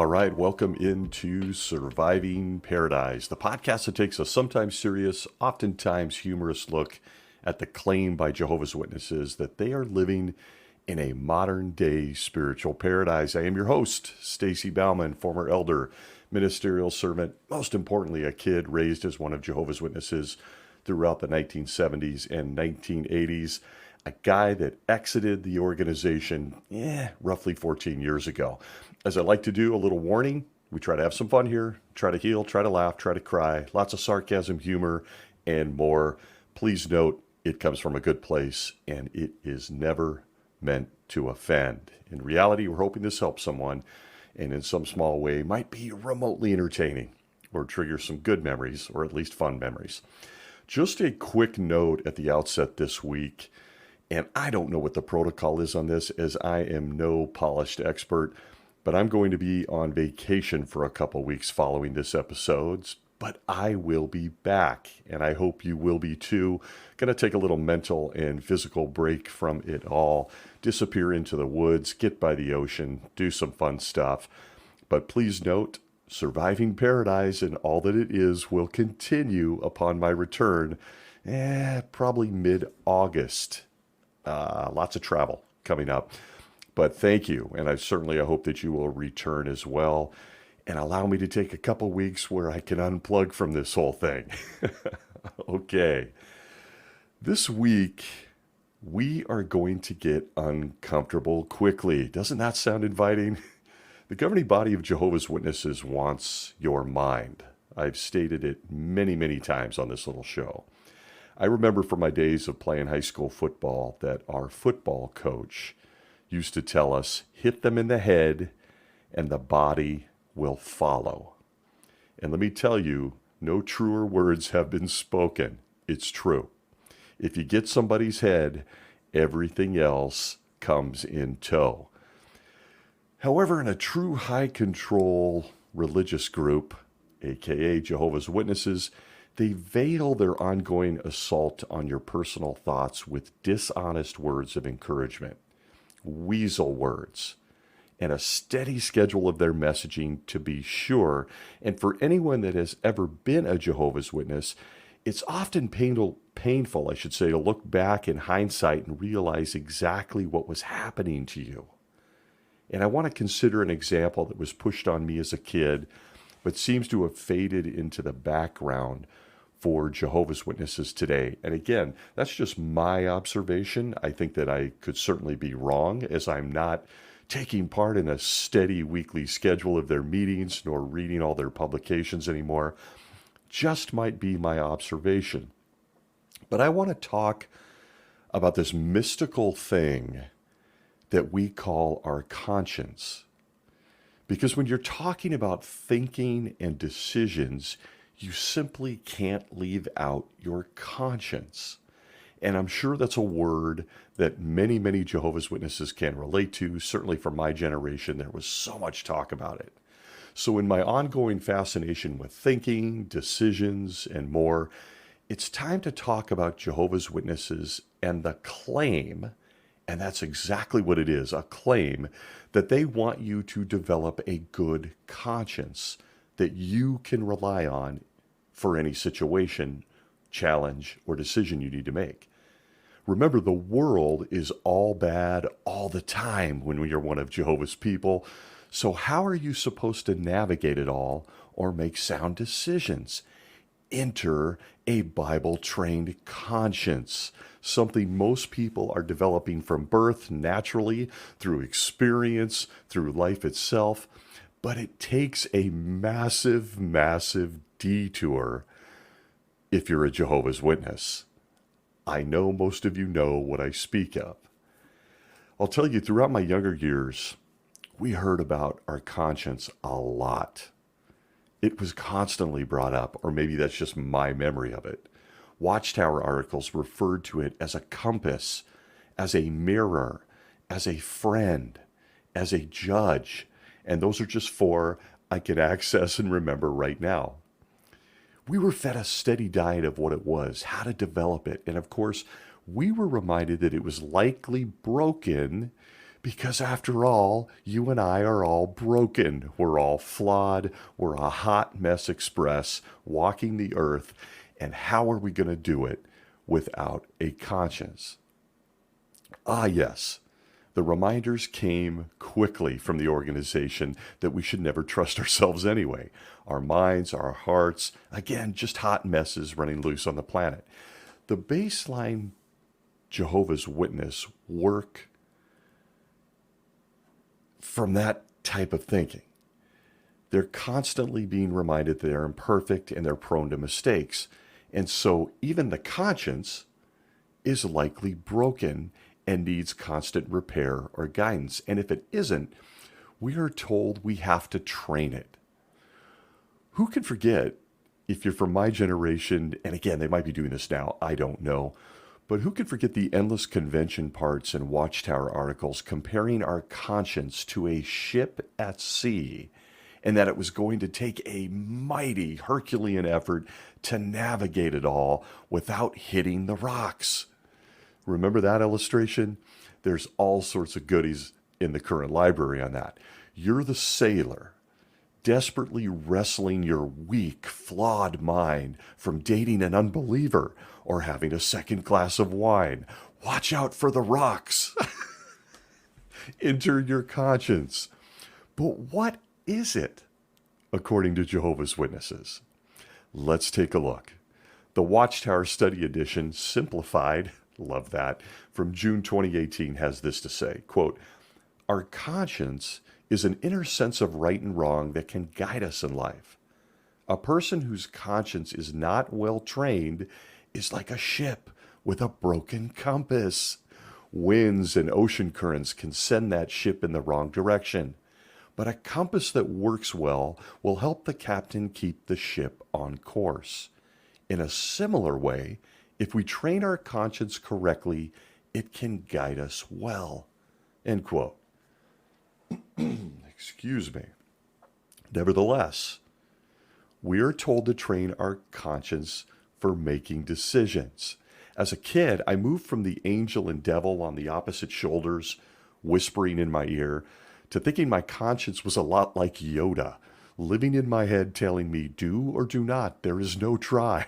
right, welcome into Surviving Paradise, the podcast that takes a sometimes serious, oftentimes humorous look at the claim by Jehovah's Witnesses that they are living in a modern day spiritual paradise. I am your host, Stacy Bauman, former elder, ministerial servant, most importantly, a kid raised as one of Jehovah's Witnesses throughout the 1970s and 1980s. A guy that exited the organization, roughly 14 years ago. As I like to do, a little warning, we try to have some fun here, try to heal, try to laugh, try to cry, lots of sarcasm, humor, and more. Please note, it comes from a good place, and it is never meant to offend. In reality, we're hoping this helps someone, and in some small way might be remotely entertaining, or trigger some good memories, or at least fun memories. Just a quick note at the outset this week, and I don't know what the protocol is on this, as I am no polished expert, but I'm going to be on vacation for a couple weeks following this episode. But I will be back, and I hope you will be too. Going to take a little mental and physical break from it all, disappear into the woods, get by the ocean, do some fun stuff. But please note, Surviving Paradise and all that it is will continue upon my return, probably mid-August. Lots of travel coming up. But thank you, and I hope that you will return as well and allow me to take a couple weeks where I can unplug from this whole thing. Okay. This week, we are going to get uncomfortable quickly. Doesn't that sound inviting? The governing body of Jehovah's Witnesses wants your mind. I've stated it many, many times on this little show. I remember from my days of playing high school football that our football coach used to tell us, hit them in the head and the body will follow. And let me tell you, no truer words have been spoken. It's true. If you get somebody's head, everything else comes in tow. However, in a true high control religious group, aka Jehovah's Witnesses, they veil their ongoing assault on your personal thoughts with dishonest words of encouragement, weasel words, and a steady schedule of their messaging to be sure. And for anyone that has ever been a Jehovah's Witness, it's often painful, to look back in hindsight and realize exactly what was happening to you. And I want to consider an example that was pushed on me as a kid, but seems to have faded into the background for Jehovah's Witnesses today. And again, that's just my observation. I think that I could certainly be wrong, as I'm not taking part in a steady weekly schedule of their meetings nor reading all their publications anymore. Just might be my observation. But I want to talk about this mystical thing that we call our conscience. Because when you're talking about thinking and decisions, you simply can't leave out your conscience. And I'm sure that's a word that many, many Jehovah's Witnesses can relate to. Certainly for my generation, there was so much talk about it. So in my ongoing fascination with thinking, decisions, and more, it's time to talk about Jehovah's Witnesses and the claim, and that's exactly what it is, a claim, that they want you to develop a good conscience that you can rely on for any situation, challenge, or decision you need to make. Remember, the world is all bad all the time when you're one of Jehovah's people. So how are you supposed to navigate it all or make sound decisions? Enter a Bible-trained conscience, something most people are developing from birth, naturally, through experience, through life itself. But it takes a massive, massive detour if you're a Jehovah's Witness. I know most of you know what I speak of. I'll tell you, throughout my younger years, we heard about our conscience a lot. It was constantly brought up, or maybe that's just my memory of it. Watchtower articles referred to it as a compass, as a mirror, as a friend, as a judge. And those are just four I can access and remember right now. We were fed a steady diet of what it was, how to develop it. And of course, we were reminded that it was likely broken Because after all, you and I are all broken. We're all flawed. We're a hot mess express walking the earth. And how are we going to do it without a conscience? Ah, yes. The reminders came quickly from the organization that we should never trust ourselves anyway. Our minds, our hearts, again, just hot messes running loose on the planet. The baseline Jehovah's Witness work from that type of thinking. They're constantly being reminded that they're imperfect and they're prone to mistakes. And so even the conscience is likely broken and needs constant repair or guidance. And if it isn't, we are told we have to train it. Who can forget, if you're from my generation, and again, they might be doing this now, I don't know, but who can forget the endless convention parts and Watchtower articles comparing our conscience to a ship at sea, and that it was going to take a mighty Herculean effort to navigate it all without hitting the rocks? Remember that illustration? There's all sorts of goodies in the current library on that. You're the sailor, desperately wrestling your weak, flawed mind from dating an unbeliever or having a second glass of wine. Watch out for the rocks. Enter your conscience. But what is it, according to Jehovah's Witnesses? Let's take a look. The Watchtower Study Edition, simplified, love that, from June 2018 has this to say, quote, "Our conscience is an inner sense of right and wrong that can guide us in life. A person whose conscience is not well trained is like a ship with a broken compass. Winds and ocean currents can send that ship in the wrong direction. But a compass that works well will help the captain keep the ship on course. In a similar way, if we train our conscience correctly, it can guide us well." End quote. Excuse me. Nevertheless, we are told to train our conscience for making decisions. As a kid, I moved from the angel and devil on the opposite shoulders, whispering in my ear, to thinking my conscience was a lot like Yoda, living in my head telling me, do or do not, there is no try.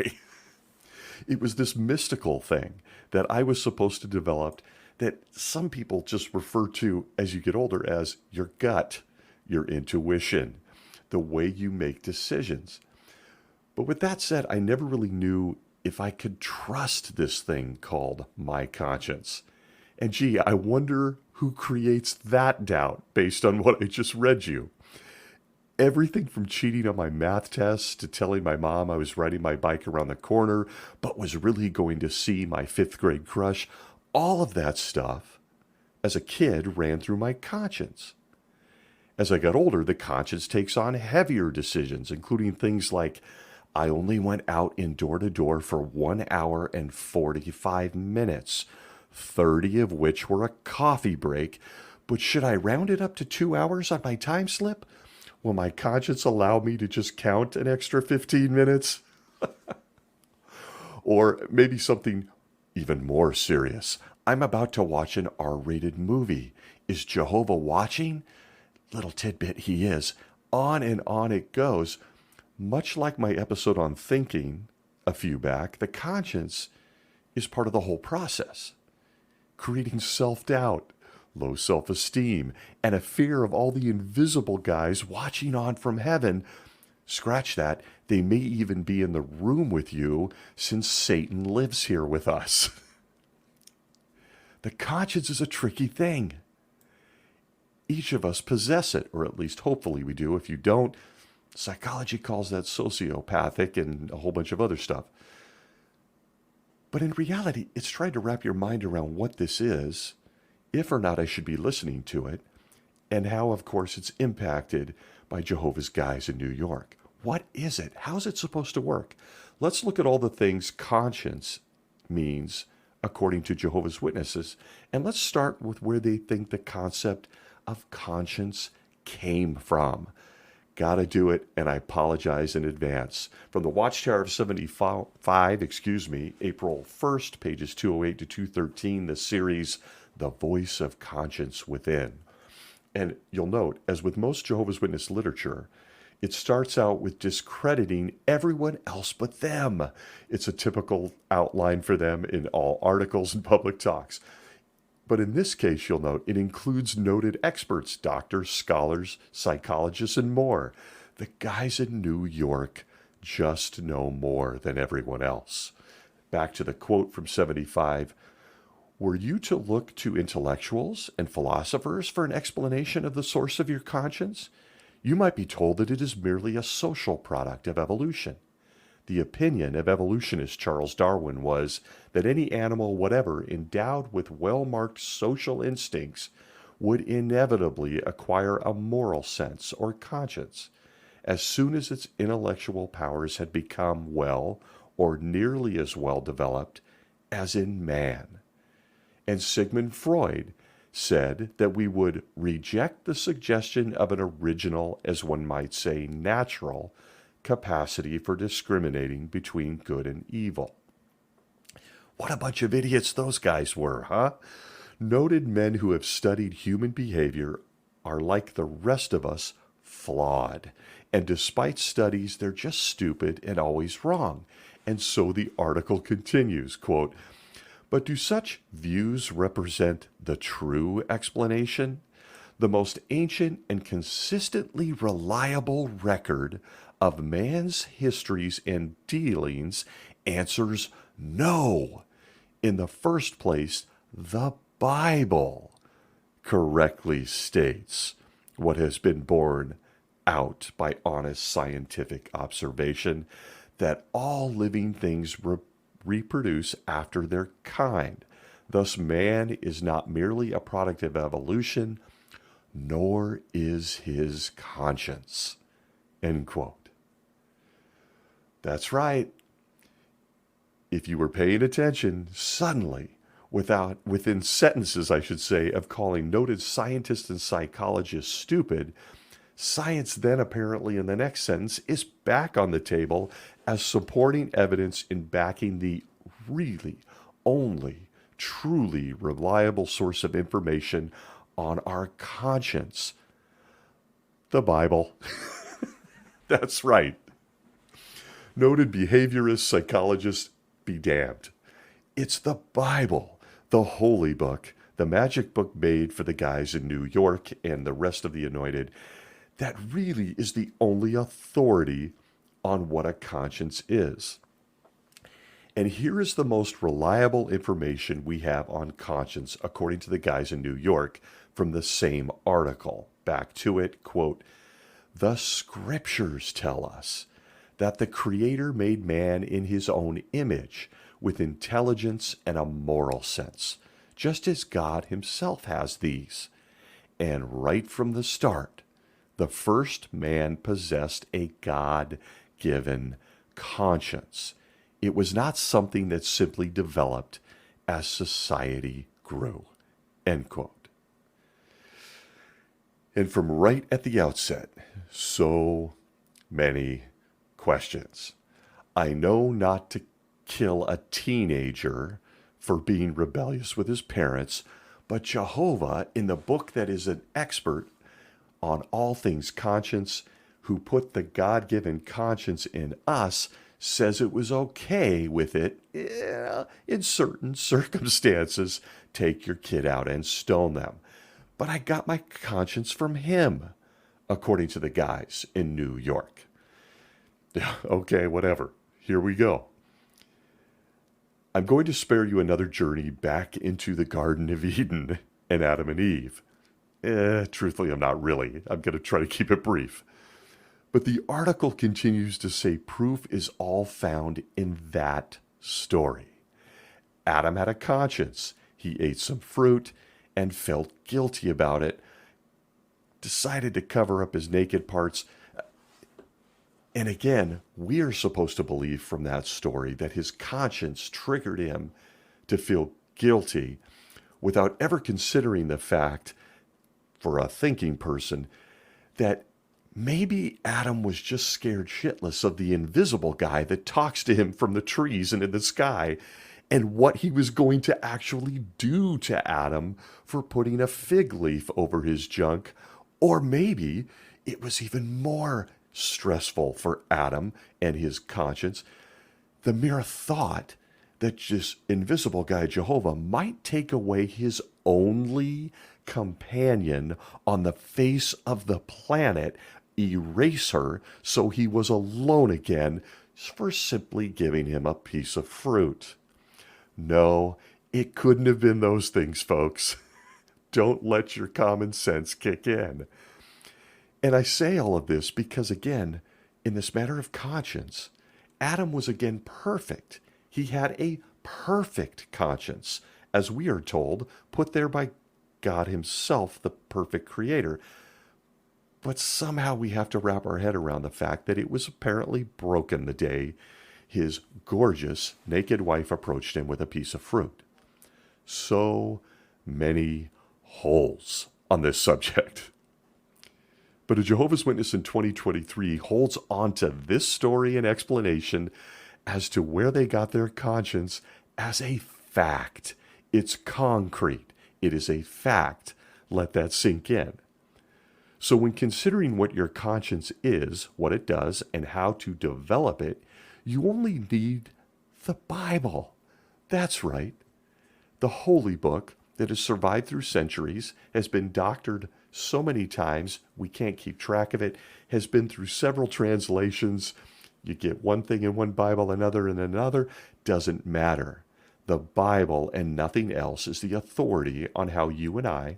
It was this mystical thing that I was supposed to develop that some people just refer to as you get older as your gut, your intuition, the way you make decisions. But with that said, I never really knew if I could trust this thing called my conscience. And gee, I wonder who creates that doubt based on what I just read you. Everything from cheating on my math tests to telling my mom I was riding my bike around the corner, but was really going to see my fifth grade crush, all of that stuff, as a kid, ran through my conscience. As I got older, the conscience takes on heavier decisions, including things like, I only went out in door-to-door for 1 hour and 45 minutes, 30 of which were a coffee break, but should I round it up to 2 hours on my time slip? Will my conscience allow me to just count an extra 15 minutes? Or maybe something even more serious. I'm about to watch an R-rated movie. Is Jehovah watching? Little tidbit, he is. On and on it goes. Much like my episode on thinking a few back, the conscience is part of the whole process, creating self-doubt, low self-esteem, and a fear of all the invisible guys watching on from heaven. Scratch that, they may even be in the room with you since Satan lives here with us. The conscience is a tricky thing. Each of us possess it, or at least hopefully we do. If you don't, psychology calls that sociopathic and a whole bunch of other stuff. But in reality, it's trying to wrap your mind around what this is, if or not I should be listening to it, and how, of course, it's impacted by Jehovah's guys in New York. What is it? How's it supposed to work? Let's look at all the things conscience means according to Jehovah's Witnesses, and let's start with where they think the concept of conscience came from. Gotta do it, and I apologize in advance. From the Watchtower of 75, April 1st, pages 208 to 213, the series, the voice of conscience within. And you'll note, as with most Jehovah's Witness literature, it starts out with discrediting everyone else but them. It's a typical outline for them in all articles and public talks. But in this case, you'll note, it includes noted experts, doctors, scholars, psychologists, and more. The guys in New York just know more than everyone else. Back to the quote from 75, "Were you to look to intellectuals and philosophers for an explanation of the source of your conscience, you might be told that it is merely a social product of evolution. The opinion of evolutionist Charles Darwin was that any animal whatever endowed with well-marked social instincts would inevitably acquire a moral sense or conscience as soon as its intellectual powers had become well or nearly as well developed as in man." And Sigmund Freud said that we would reject the suggestion of an original, as one might say, natural capacity for discriminating between good and evil. What a bunch of idiots those guys were, huh? Noted men who have studied human behavior are like the rest of us, flawed. And despite studies, they're just stupid and always wrong. And so the article continues, quote, "But do such views represent the true explanation? The most ancient and consistently reliable record of man's histories and dealings answers no. In the first place, the Bible correctly states what has been borne out by honest scientific observation, that all living things reproduce after their kind. Thus, man is not merely a product of evolution, nor is his conscience." End quote. That's right. If you were paying attention, suddenly, within sentences, I should say, of calling noted scientists and psychologists stupid, science then apparently in the next sentence is back on the table as supporting evidence in backing the really only truly reliable source of information on our conscience, the Bible. That's right. Noted behaviorist, psychologist, be damned. It's the Bible, the holy book, the magic book made for the guys in New York and the rest of the anointed, that really is the only authority on what a conscience is. And here is the most reliable information we have on conscience, according to the guys in New York, from the same article. Back to it, quote, "The scriptures tell us that the Creator made man in his own image, with intelligence and a moral sense, just as God himself has these. And right from the start, the first man possessed a God-given conscience. It was not something that simply developed as society grew." End quote. And from right at the outset, so many questions. I know not to kill a teenager for being rebellious with his parents, but Jehovah, in the book that is an expert on all things conscience, who put the God-given conscience in us, says it was okay with it, in certain circumstances. Take your kid out and stone them. But I got my conscience from him, according to the guys in New York. Okay, whatever. Here we go. I'm going to spare you another journey back into the Garden of Eden and Adam and Eve. Truthfully, I'm not really. I'm going to try to keep it brief. But the article continues to say proof is all found in that story. Adam had a conscience. He ate some fruit and felt guilty about it, decided to cover up his naked parts. And again, we are supposed to believe from that story that his conscience triggered him to feel guilty without ever considering the fact, for a thinking person, that maybe Adam was just scared shitless of the invisible guy that talks to him from the trees and in the sky, and what he was going to actually do to Adam for putting a fig leaf over his junk. Or maybe it was even more stressful for Adam and his conscience. The mere thought that this invisible guy, Jehovah, might take away his only companion on the face of the planet, erase her so he was alone again for simply giving him a piece of fruit. No, it couldn't have been those things, folks. Don't let your common sense kick in. And I say all of this because, again, in this matter of conscience, Adam was again perfect. He had a perfect conscience, as we are told, put there by God himself, the perfect creator. But somehow we have to wrap our head around the fact that it was apparently broken the day his gorgeous, naked wife approached him with a piece of fruit. So many holes on this subject. But a Jehovah's Witness in 2023 holds on to this story and explanation as to where they got their conscience as a fact. It's concrete. It is a fact. Let that sink in. So when considering what your conscience is, what it does, and how to develop it, you only need the Bible. That's right. The holy book that has survived through centuries, has been doctored so many times we can't keep track of it, has been through several translations. You get one thing in one Bible, another in another. Doesn't matter. The Bible and nothing else is the authority on how you and I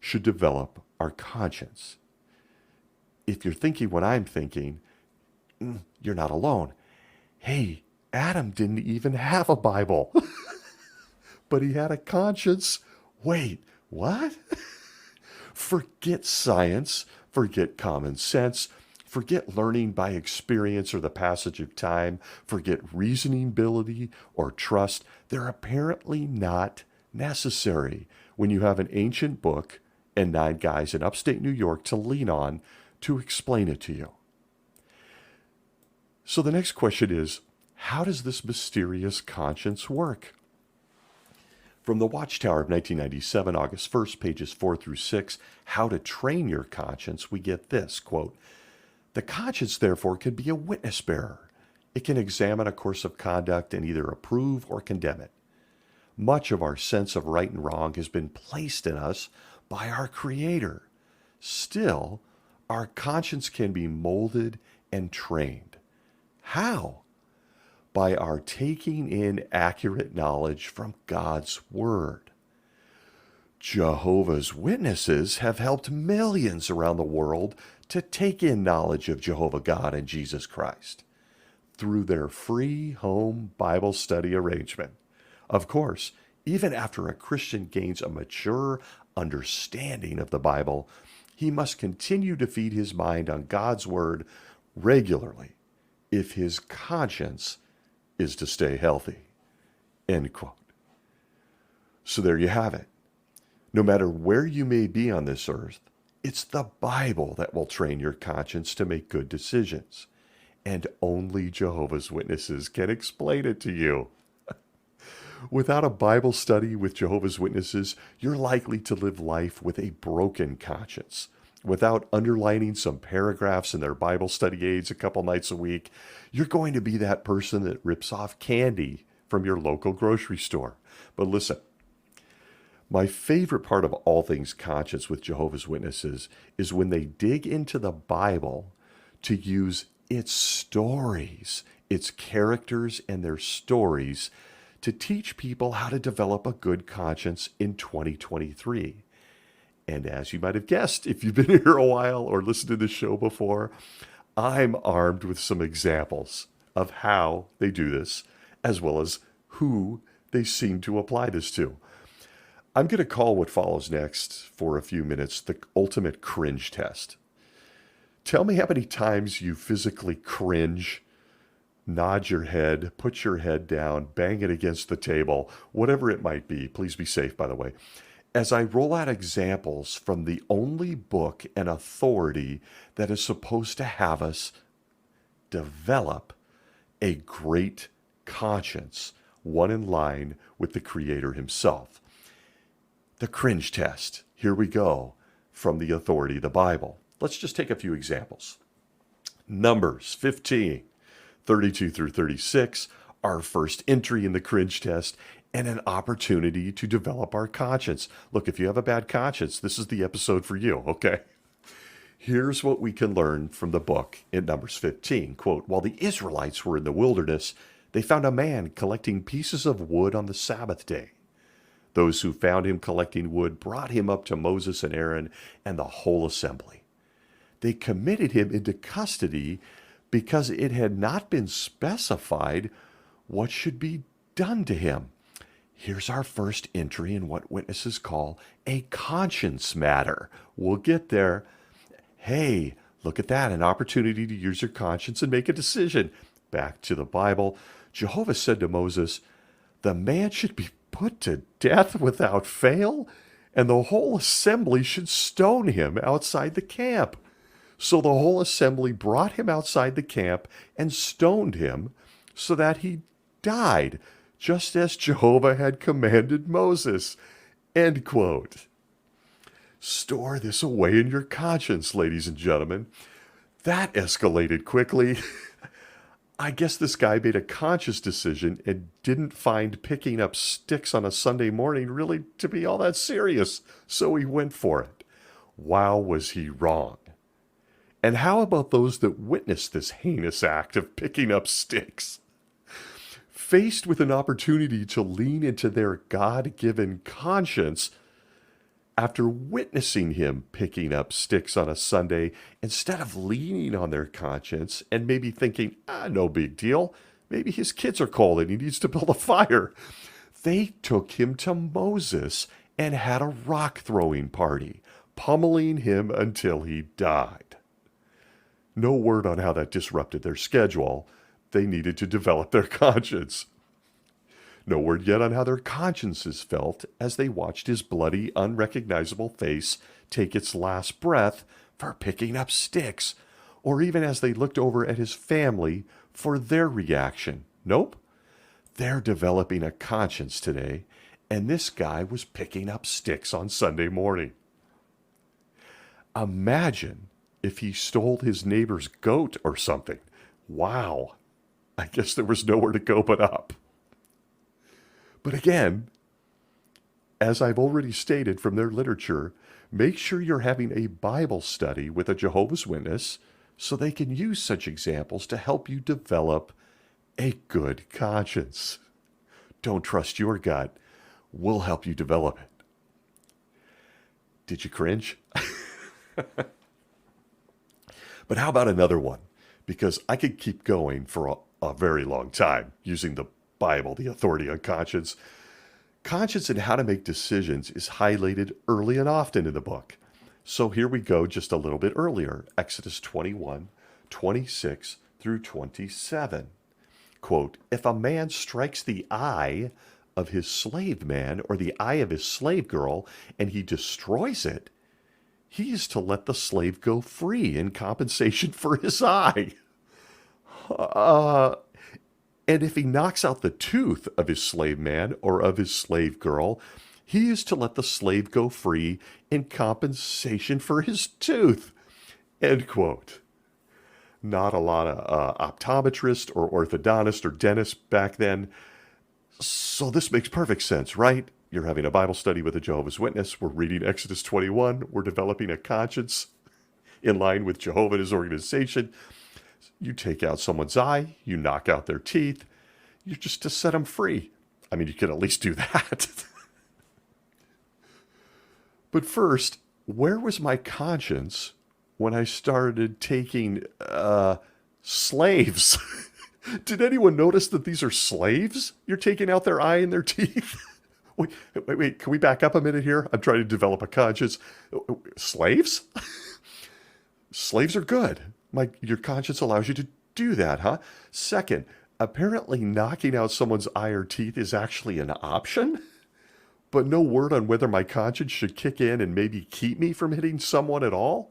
should develop our conscience. If you're thinking what I'm thinking, you're not alone. Hey, Adam didn't even have a Bible, but he had a conscience. Wait, what? Forget science, forget common sense, forget learning by experience or the passage of time, forget reasoning ability or trust. They're apparently not necessary when you have an ancient book and 9 guys in upstate New York to lean on to explain it to you. So the next question is, how does this mysterious conscience work? From the Watchtower of 1997, August 1st, pages 4 through 6, How to Train Your Conscience, we get this, quote, "The conscience, therefore, can be a witness bearer. It can examine a course of conduct and either approve or condemn it. Much of our sense of right and wrong has been placed in us by our Creator. Still, our conscience can be molded and trained. How? By our taking in accurate knowledge from God's Word. Jehovah's Witnesses have helped millions around the world to take in knowledge of Jehovah God and Jesus Christ through their free home Bible study arrangement. Of course, even after a Christian gains a mature understanding of the Bible, he must continue to feed his mind on God's Word regularly if his conscience is to stay healthy." End quote. So there you have it. No matter where you may be on this earth, it's the Bible that will train your conscience to make good decisions. And only Jehovah's Witnesses can explain it to you. Without a Bible study with Jehovah's Witnesses, you're likely to live life with a broken conscience. Without underlining some paragraphs in their Bible study aids a couple nights a week, you're going to be that person that rips off candy from your local grocery store. But listen, my favorite part of all things conscience with Jehovah's Witnesses is when they dig into the Bible to use its stories, its characters and their stories to teach people how to develop a good conscience in 2023. And as you might have guessed, if you've been here a while or listened to this show before, I'm armed with some examples of how they do this, as well as who they seem to apply this to. I'm going to call what follows next for a few minutes the ultimate cringe test. Tell me how many times you physically cringe, nod your head, put your head down, bang it against the table, whatever it might be. Please be safe, by the way. As I roll out examples from the only book and authority that is supposed to have us develop a great conscience one in line with the Creator himself. The cringe test. Here we go from the authority of the Bible. Let's just take a few examples. Numbers 15, 32 through 36, our first entry in the cringe test, and an opportunity to develop our conscience. Look, if you have a bad conscience, this is the episode for you, okay? Here's what we can learn from the book in Numbers 15. Quote, while the Israelites were in the wilderness, they found a man collecting pieces of wood on the Sabbath day. Those who found him collecting wood brought him up to Moses and Aaron and the whole assembly. They committed him into custody because it had not been specified what should be done to him. Here's our first entry in what witnesses call a conscience matter. We'll get there. Hey, look at that, an opportunity to use your conscience and make a decision. Back to the Bible. Jehovah said to Moses, the man should be put to death without fail, and the whole assembly should stone him outside the camp. So the whole assembly brought him outside the camp and stoned him so that he died, just as Jehovah had commanded Moses. End quote. Store this away in your conscience, ladies and gentlemen. That escalated quickly. I guess this guy made a conscious decision and didn't find picking up sticks on a Sunday morning really to be all that serious, so he went for it. Wow, was he wrong. And how about those that witnessed this heinous act of picking up sticks? Faced with an opportunity to lean into their God-given conscience, after witnessing him picking up sticks on a Sunday, instead of leaning on their conscience and maybe thinking, no big deal, maybe his kids are cold and he needs to build a fire, they took him to Moses and had a rock-throwing party, pummeling him until he died. No word on how that disrupted their schedule. They needed to develop their conscience. No word yet on how their consciences felt as they watched his bloody, unrecognizable face take its last breath for picking up sticks, or even as they looked over at his family for their reaction. Nope. They're developing a conscience today, and this guy was picking up sticks on Sunday morning. Imagine if he stole his neighbor's goat or something. Wow. I guess there was nowhere to go but up. But again, as I've already stated from their literature, make sure you're having a Bible study with a Jehovah's Witness so they can use such examples to help you develop a good conscience. Don't trust your gut. We'll help you develop it. Did you cringe? But how about another one? Because I could keep going for a very long time using the Bible, the authority on conscience. Conscience and how to make decisions is highlighted early and often in the book. So here we go just a little bit earlier, Exodus 21, 26 through 27. Quote, if a man strikes the eye of his slave man or the eye of his slave girl and he destroys it, he is to let the slave go free in compensation for his eye. And if he knocks out the tooth of his slave man or of his slave girl, he is to let the slave go free in compensation for his tooth. End quote. Not a lot of optometrists or orthodontists or dentists back then. So this makes perfect sense, right? You're having a Bible study with a Jehovah's Witness. We're reading Exodus 21. We're developing a conscience in line with Jehovah and his organization. You take out someone's eye, you knock out their teeth, you're just to set them free. I mean, you can at least do that. But first, where was my conscience when I started taking slaves? Did anyone notice that these are slaves? You're taking out their eye and their teeth? Wait, can we back up a minute here? I'm trying to develop a conscience. Slaves? Slaves are good. Your conscience allows you to do that, huh? Second, apparently knocking out someone's eye or teeth is actually an option, but no word on whether my conscience should kick in and maybe keep me from hitting someone at all.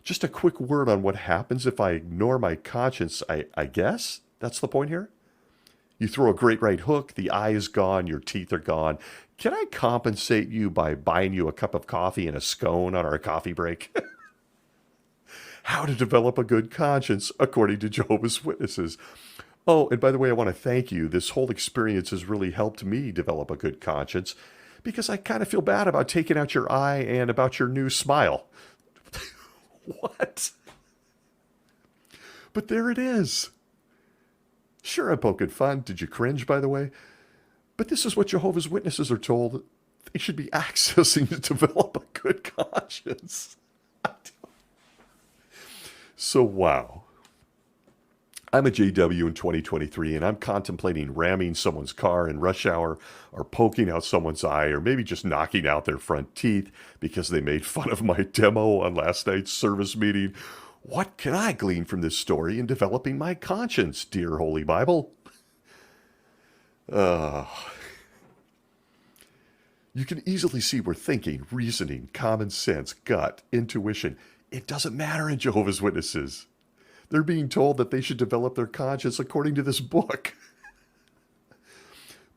Just a quick word on what happens if I ignore my conscience, I guess. That's the point here. You throw a great right hook, the eye is gone, your teeth are gone. Can I compensate you by buying you a cup of coffee and a scone on our coffee break? How to develop a good conscience, according to Jehovah's Witnesses. Oh, and by the way, I want to thank you. This whole experience has really helped me develop a good conscience because I kind of feel bad about taking out your eye and about your new smile. What? But there it is. Sure, I'm poking fun. Did you cringe, by the way? But this is what Jehovah's Witnesses are told they should be accessing to develop a good conscience. So, wow. I'm a JW in 2023, and I'm contemplating ramming someone's car in rush hour or poking out someone's eye or maybe just knocking out their front teeth because they made fun of my demo on last night's service meeting. What can I glean from this story in developing my conscience, dear Holy Bible? You can easily see where thinking, reasoning, common sense, gut, intuition, it doesn't matter in Jehovah's Witnesses. They're being told that they should develop their conscience according to this book.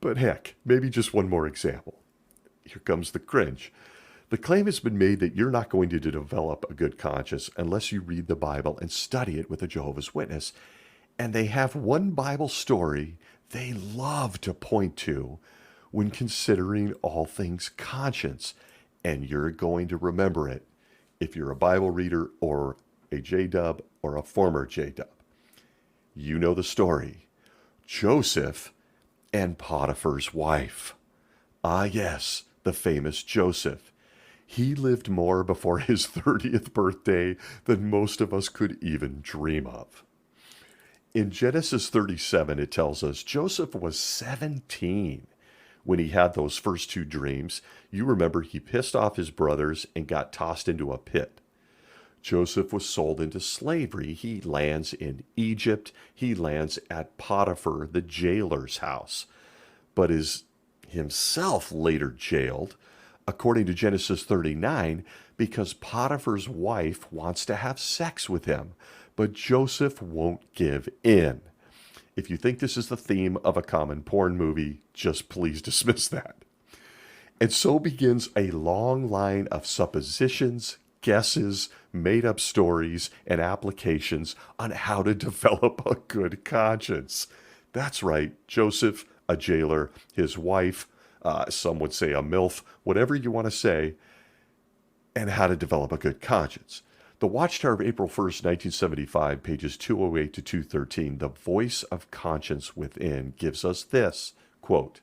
But heck, maybe just one more example. Here comes the cringe. The claim has been made that you're not going to develop a good conscience unless you read the Bible and study it with a Jehovah's Witness. And they have one Bible story they love to point to when considering all things conscience. And you're going to remember it if you're a Bible reader or a J-Dub or a former J-Dub. You know the story. Joseph and Potiphar's wife. Ah, yes, the famous Joseph. He lived more before his 30th birthday than most of us could even dream of. In Genesis 37, it tells us Joseph was 17 when he had those first two dreams. You remember he pissed off his brothers and got tossed into a pit. Joseph was sold into slavery. He lands in Egypt. He lands at Potiphar, the jailer's house, but is himself later jailed, according to Genesis 39, because Potiphar's wife wants to have sex with him, but Joseph won't give in. If you think this is the theme of a common porn movie, just please dismiss that. And so begins a long line of suppositions, guesses, made-up stories, and applications on how to develop a good conscience. That's right, Joseph, a jailer, his wife, some would say a MILF, whatever you want to say, and how to develop a good conscience. The Watchtower of April 1st, 1975, pages 208 to 213, The Voice of Conscience Within, gives us this, quote,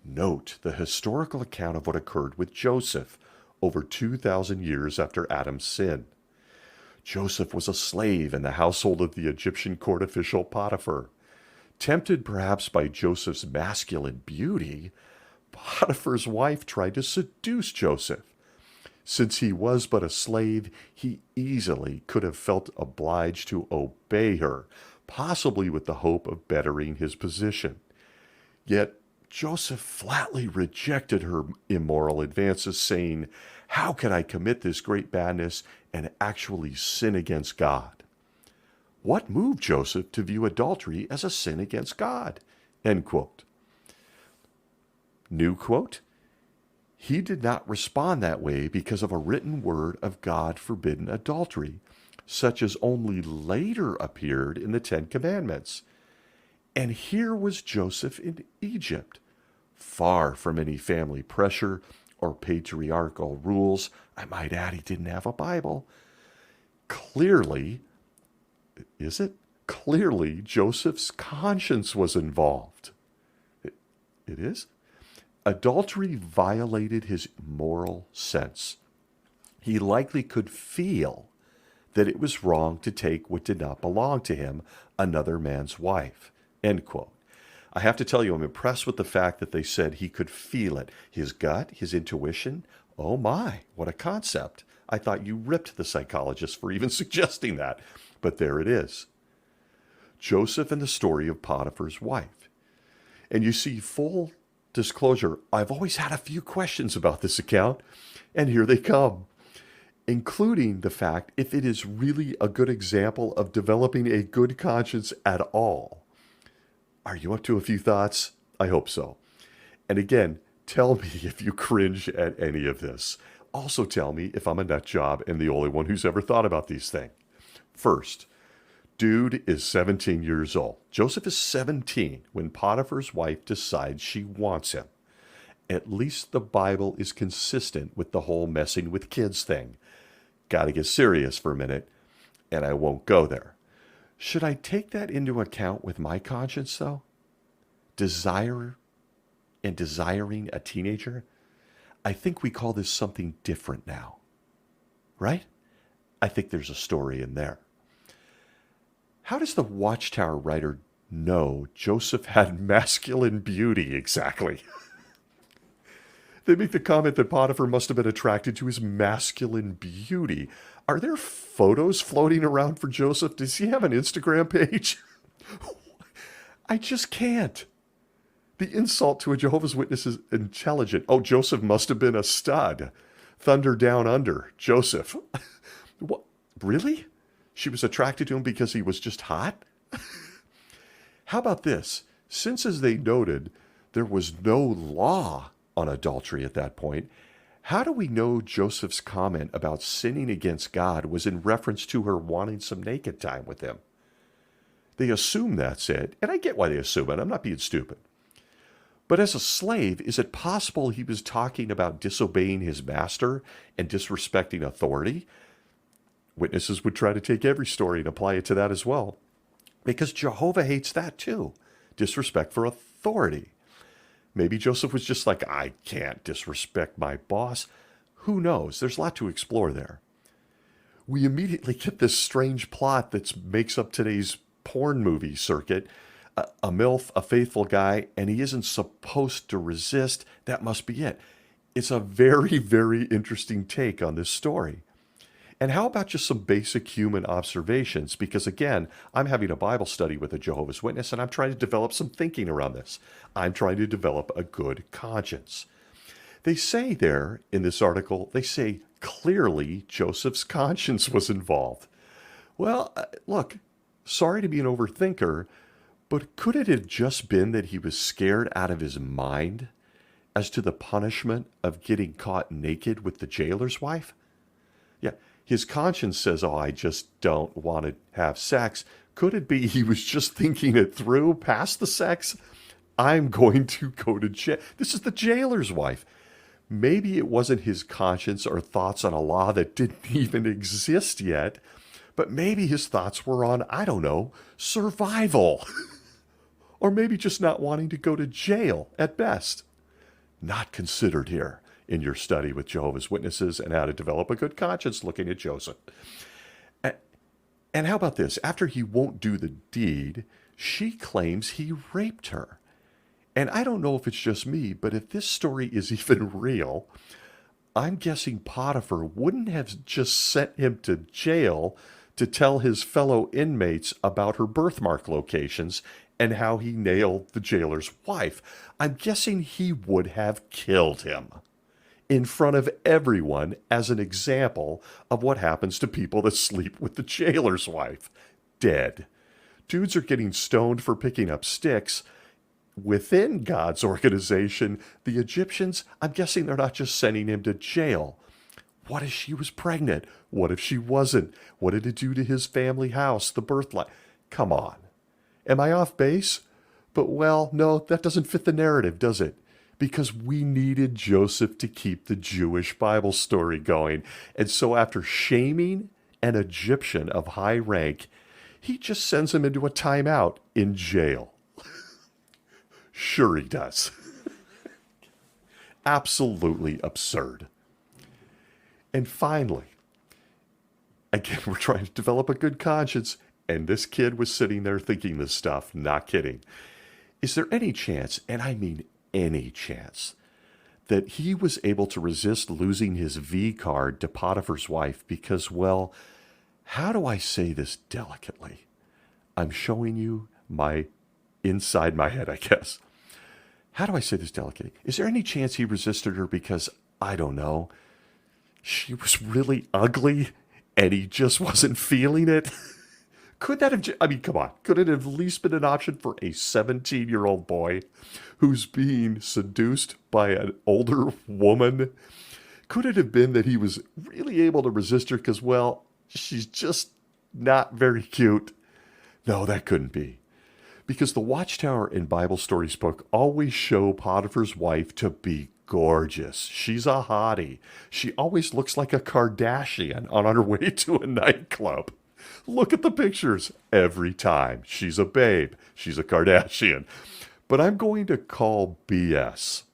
"Note the historical account of what occurred with Joseph over 2,000 years after Adam's sin. Joseph was a slave in the household of the Egyptian court official Potiphar. Tempted perhaps by Joseph's masculine beauty, Potiphar's wife tried to seduce Joseph. Since he was but a slave, he easily could have felt obliged to obey her, possibly with the hope of bettering his position. Yet Joseph flatly rejected her immoral advances, saying, 'How can I commit this great badness and actually sin against God?' What moved Joseph to view adultery as a sin against God?" End quote. New quote, "He did not respond that way because of a written word of God forbidden adultery, such as only later appeared in the Ten Commandments. And here was Joseph in Egypt, far from any family pressure or patriarchal rules. I might add, he didn't have a Bible. Clearly, Clearly, Joseph's conscience was involved. It is? Adultery violated his moral sense. He likely could feel that it was wrong to take what did not belong to him, another man's wife." End quote. I have to tell you, I'm impressed with the fact that they said he could feel it. His gut, his intuition. Oh my, what a concept. I thought you ripped the psychologist for even suggesting that. But there it is. Joseph and the story of Potiphar's wife. And you see, full disclosure, I've always had a few questions about this account, and here they come, including the fact if it is really a good example of developing a good conscience at all. Are you up to a few thoughts? I hope so. And again, tell me if you cringe at any of this. Also tell me if I'm a nut job and the only one who's ever thought about these things. First, dude is 17 years old. Joseph is 17 when Potiphar's wife decides she wants him. At least the Bible is consistent with the whole messing with kids thing. Gotta get serious for a minute, and I won't go there. Should I take that into account with my conscience, though? Desire and desiring a teenager? I think we call this something different now, right? I think there's a story in there. How does the Watchtower writer know Joseph had masculine beauty exactly? They make the comment that Potiphar must have been attracted to his masculine beauty. Are there photos floating around for Joseph? Does he have an Instagram page? I just can't. The insult to a Jehovah's Witness is intelligent. Oh, Joseph must have been a stud. Thunder down under. Joseph. What? Really? She was attracted to him because he was just hot? How about this? Since, as they noted, there was no law on adultery at that point, how do we know Joseph's comment about sinning against God was in reference to her wanting some naked time with him? They assume that's it, and I get why they assume it. I'm not being stupid. But as a slave, is it possible he was talking about disobeying his master and disrespecting authority? Witnesses would try to take every story and apply it to that as well, because Jehovah hates that too, disrespect for authority. Maybe Joseph was just like, I can't disrespect my boss. Who knows? There's a lot to explore there. We immediately get this strange plot that makes up today's porn movie circuit. A MILF, a faithful guy, and he isn't supposed to resist. That must be it. It's a very, very interesting take on this story. And how about just some basic human observations? Because again, I'm having a Bible study with a Jehovah's Witness, and I'm trying to develop some thinking around this. I'm trying to develop a good conscience. They say there in this article, they say clearly Joseph's conscience was involved. Well, look, sorry to be an overthinker, but could it have just been that he was scared out of his mind as to the punishment of getting caught naked with the jailer's wife? Yeah, his conscience says, oh, I just don't want to have sex. Could it be he was just thinking it through past the sex? I'm going to go to jail. This is the jailer's wife. Maybe it wasn't his conscience or thoughts on a law that didn't even exist yet, but maybe his thoughts were on, I don't know, survival. Or maybe just not wanting to go to jail at best. Not considered here in your study with Jehovah's Witnesses and how to develop a good conscience looking at Joseph. And how about this? After he won't do the deed, she claims he raped her. And I don't know if it's just me, but if this story is even real, I'm guessing Potiphar wouldn't have just sent him to jail to tell his fellow inmates about her birthmark locations and how he nailed the jailer's wife. I'm guessing he would have killed him in front of everyone as an example of what happens to people that sleep with the jailer's wife. Dead. Dudes are getting stoned for picking up sticks. Within God's organization, the Egyptians, I'm guessing they're not just sending him to jail. What if she was pregnant? What if she wasn't? What did it do to his family house, the birthright? Come on. Am I off base? But well, no, that doesn't fit the narrative, does it? Because we needed Joseph to keep the Jewish Bible story going. And so after shaming an Egyptian of high rank, he just sends him into a timeout in jail. Sure he does. Absolutely absurd. And finally, again, we're trying to develop a good conscience, and this kid was sitting there thinking this stuff, not kidding. Is there any chance, and I mean any chance, that he was able to resist losing his V card to Potiphar's wife because, well, how do I say this delicately? I'm showing you my inside my head, I guess. How do I say this delicately? Is there any chance he resisted her because, I don't know, she was really ugly and he just wasn't feeling it? Could that have, I mean, come on, could it have at least been an option for a 17-year-old boy who's being seduced by an older woman? Could it have been that he was really able to resist her because, well, she's just not very cute? No, that couldn't be. Because the Watchtower in Bible Stories book always show Potiphar's wife to be gorgeous. She's a hottie. She always looks like a Kardashian on her way to a nightclub. Look at the pictures every time. She's a babe. She's a Kardashian. But I'm going to call BS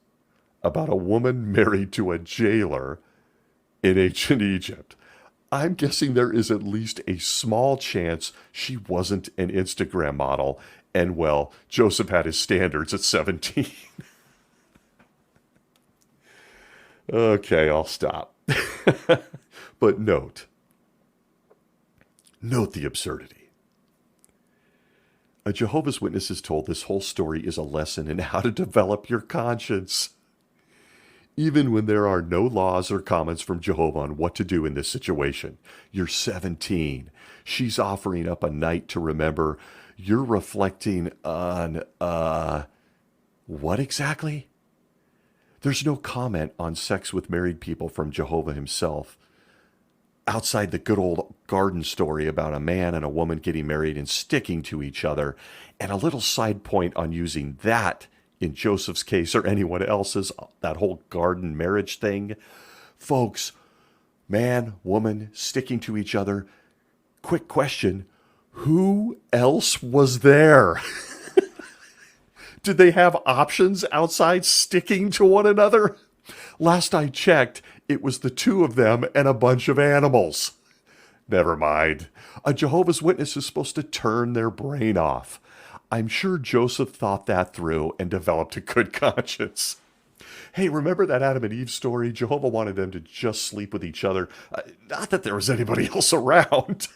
about a woman married to a jailer in ancient Egypt. I'm guessing there is at least a small chance she wasn't an Instagram model. And, well, Joseph had his standards at 17. Okay, I'll stop. But note the absurdity. A Jehovah's Witness is told this whole story is a lesson in how to develop your conscience. Even when there are no laws or comments from Jehovah on what to do in this situation. You're 17. She's offering up a night to remember. You're reflecting on, what exactly? There's no comment on sex with married people from Jehovah himself. Outside the good old garden story about a man and a woman getting married and sticking to each other, and a little side point on using that in Joseph's case or anyone else's, that whole garden marriage thing. Folks, man, woman, sticking to each other. Quick question, who else was there? Did they have options outside sticking to one another? Last I checked, it was the two of them and a bunch of animals. Never mind. A Jehovah's Witness is supposed to turn their brain off. I'm sure Joseph thought that through and developed a good conscience. Hey, remember that Adam and Eve story? Jehovah wanted them to just sleep with each other. Not that there was anybody else around.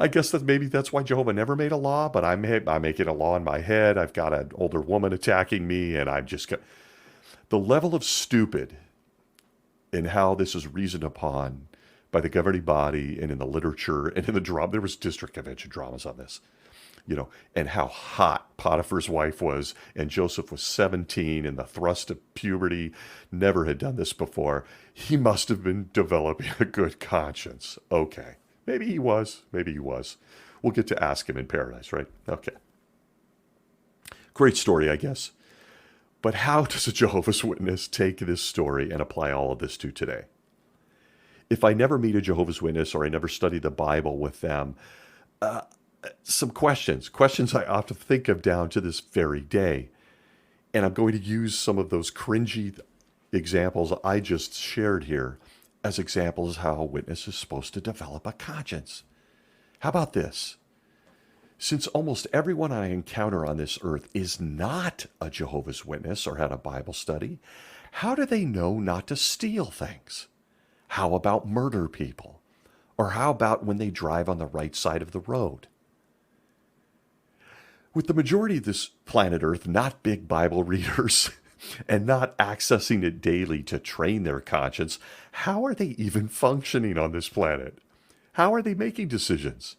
I guess that maybe that's why Jehovah never made a law, but I'm making a law in my head. I've got an older woman attacking me, and I'm just... The level of stupid in how this is reasoned upon by the governing body and in the literature and in the drama. There was district convention dramas on this, and how hot Potiphar's wife was, and Joseph was 17 in the thrust of puberty, never had done this before. He must have been developing a good conscience. Okay. Maybe he was. We'll get to ask him in paradise, right? Okay. Great story, I guess. But how does a Jehovah's Witness take this story and apply all of this to today? If I never meet a Jehovah's Witness or I never study the Bible with them, some questions I often think of down to this very day. And I'm going to use some of those cringy examples I just shared here as examples of how a witness is supposed to develop a conscience. How about this? Since almost everyone I encounter on this earth is not a Jehovah's Witness or had a Bible study, how do they know not to steal things? How about murder people? Or how about when they drive on the right side of the road? With the majority of this planet Earth not big Bible readers and not accessing it daily to train their conscience, how are they even functioning on this planet? How are they making decisions?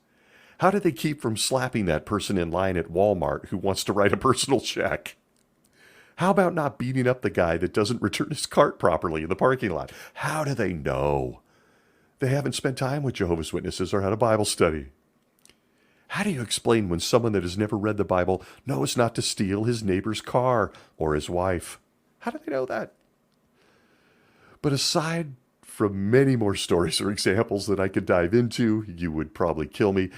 How do they keep from slapping that person in line at Walmart who wants to write a personal check? How about not beating up the guy that doesn't return his cart properly in the parking lot? How do they know? They haven't spent time with Jehovah's Witnesses or had a Bible study. How do you explain when someone that has never read the Bible knows not to steal his neighbor's car or his wife? How do they know that? But aside from many more stories or examples that I could dive into, you would probably kill me.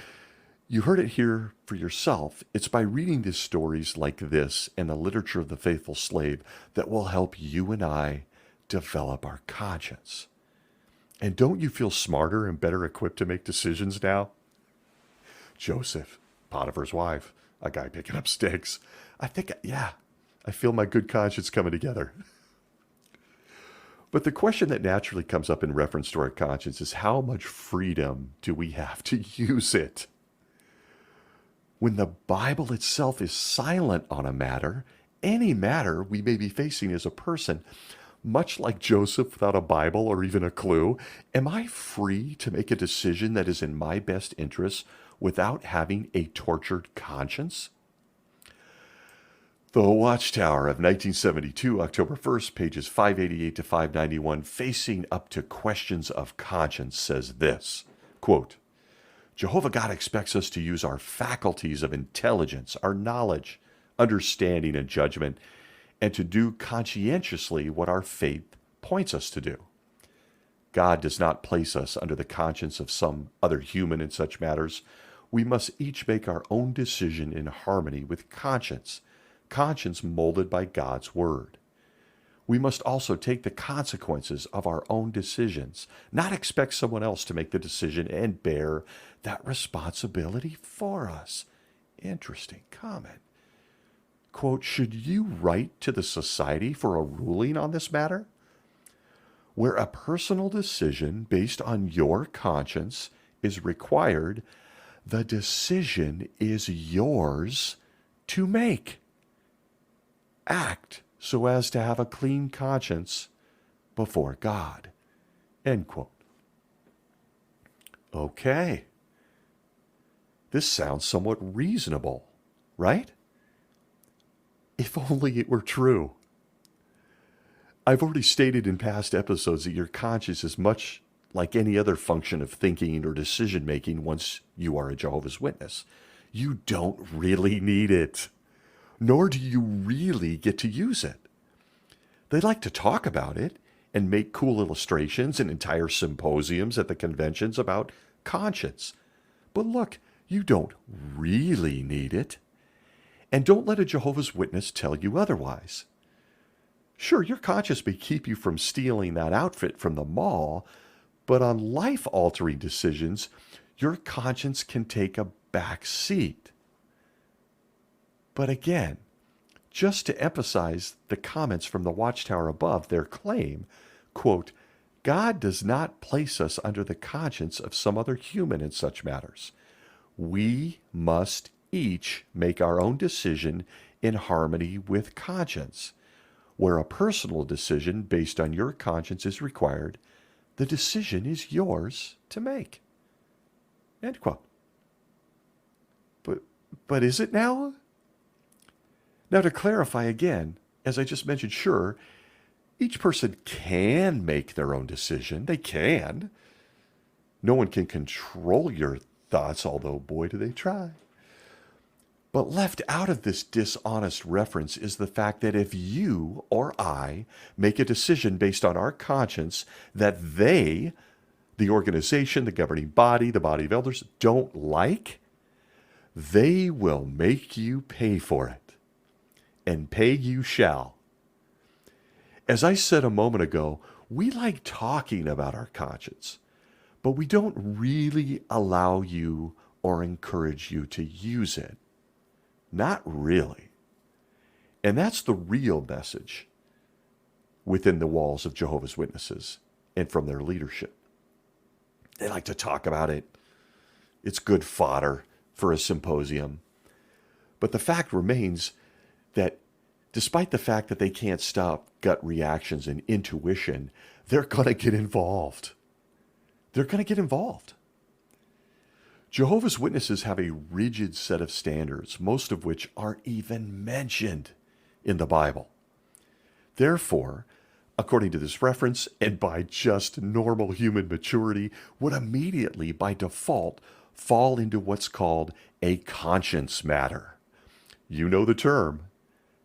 You heard it here for yourself. It's by reading these stories like this and the literature of the faithful slave that will help you and I develop our conscience. And don't you feel smarter and better equipped to make decisions now? Joseph, Potiphar's wife, a guy picking up sticks. I feel my good conscience coming together. But the question that naturally comes up in reference to our conscience is how much freedom do we have to use it? When the Bible itself is silent on a matter, any matter we may be facing as a person, Much like Joseph without a Bible or even a clue, am I free to make a decision that is in my best interest without having a tortured conscience? The Watchtower of 1972, October 1st, pages 588 to 591, facing up to questions of conscience, says this, quote, Jehovah God expects us to use our faculties of intelligence, our knowledge, understanding, and judgment, and to do conscientiously what our faith points us to do. God does not place us under the conscience of some other human in such matters. We must each make our own decision in harmony with conscience molded by God's word. We must also take the consequences of our own decisions, not expect someone else to make the decision and bear that responsibility for us. Interesting comment. Quote, should you write to the society for a ruling on this matter? Where a personal decision based on your conscience is required, the decision is yours to make. Act so as to have a clean conscience before God. End quote. Okay. This sounds somewhat reasonable, right? If only it were true. I've already stated in past episodes that your conscience is much like any other function of thinking or decision making once you are a Jehovah's Witness. You don't really need it, nor do you really get to use it. They like to talk about it and make cool illustrations and entire symposiums at the conventions about conscience. But look, you don't really need it. And don't let a Jehovah's Witness tell you otherwise. Sure, your conscience may keep you from stealing that outfit from the mall, but on life-altering decisions, your conscience can take a back seat. But again, just to emphasize the comments from the Watchtower above, their claim, quote, God does not place us under the conscience of some other human in such matters. We must each make our own decision in harmony with conscience. Where a personal decision based on your conscience is required, the decision is yours to make. End quote. But is it now? Now, to clarify again, as I just mentioned, sure, each person can make their own decision. They can. No one can control your thoughts, although, boy, do they try. But left out of this dishonest reference is the fact that if you or I make a decision based on our conscience that they, the organization, the governing body, the body of elders, don't like, they will make you pay for it. And pay you shall. As I said a moment ago, we like talking about our conscience, but we don't really allow you or encourage you to use it. Not really. And that's the real message within the walls of Jehovah's Witnesses and from their leadership. They like to talk about it. It's good fodder for a symposium. But the fact remains that despite the fact that they can't stop gut reactions and intuition, they're going to get involved. They're going to get involved. Jehovah's Witnesses have a rigid set of standards, most of which aren't even mentioned in the Bible. Therefore, according to this reference, and by just normal human maturity, would immediately, by default, fall into what's called a conscience matter. You know the term,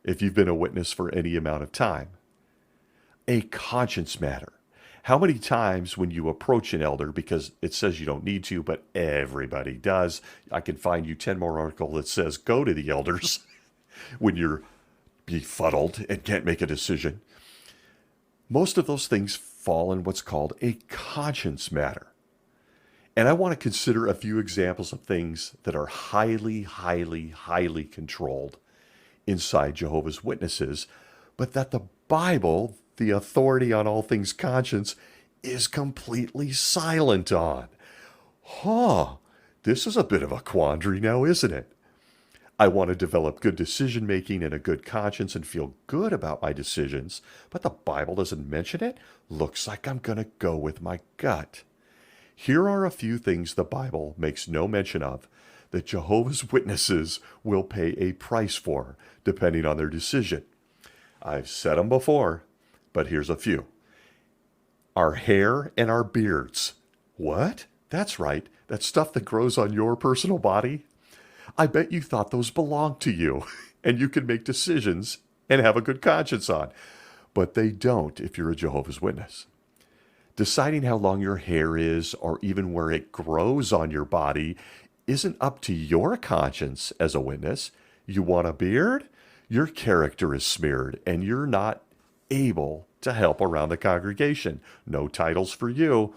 if you've been a witness for any amount of time. A conscience matter. How many times when you approach an elder, because it says you don't need to, but everybody does, I can find you 10 more articles that says go to the elders when you're befuddled and can't make a decision. Most of those things fall in what's called a conscience matter. And I want to consider a few examples of things that are highly, highly, highly controlled inside Jehovah's Witnesses, but that the Bible, the authority on all things conscience, is completely silent on. This is a bit of a quandary now, isn't it? I want to develop good decision making and a good conscience and feel good about my decisions, but the Bible doesn't mention it. Looks like I'm going to go with my gut. Here are a few things the Bible makes no mention of that Jehovah's Witnesses will pay a price for, depending on their decision. I've said them before, but here's a few. Our hair and our beards. What? That's right. That stuff that grows on your personal body. I bet you thought those belonged to you and you can make decisions and have a good conscience on. But they don't if you're a Jehovah's Witness. Deciding how long your hair is or even where it grows on your body isn't up to your conscience as a witness. You want a beard? Your character is smeared and you're not able to help around the congregation. No titles for you.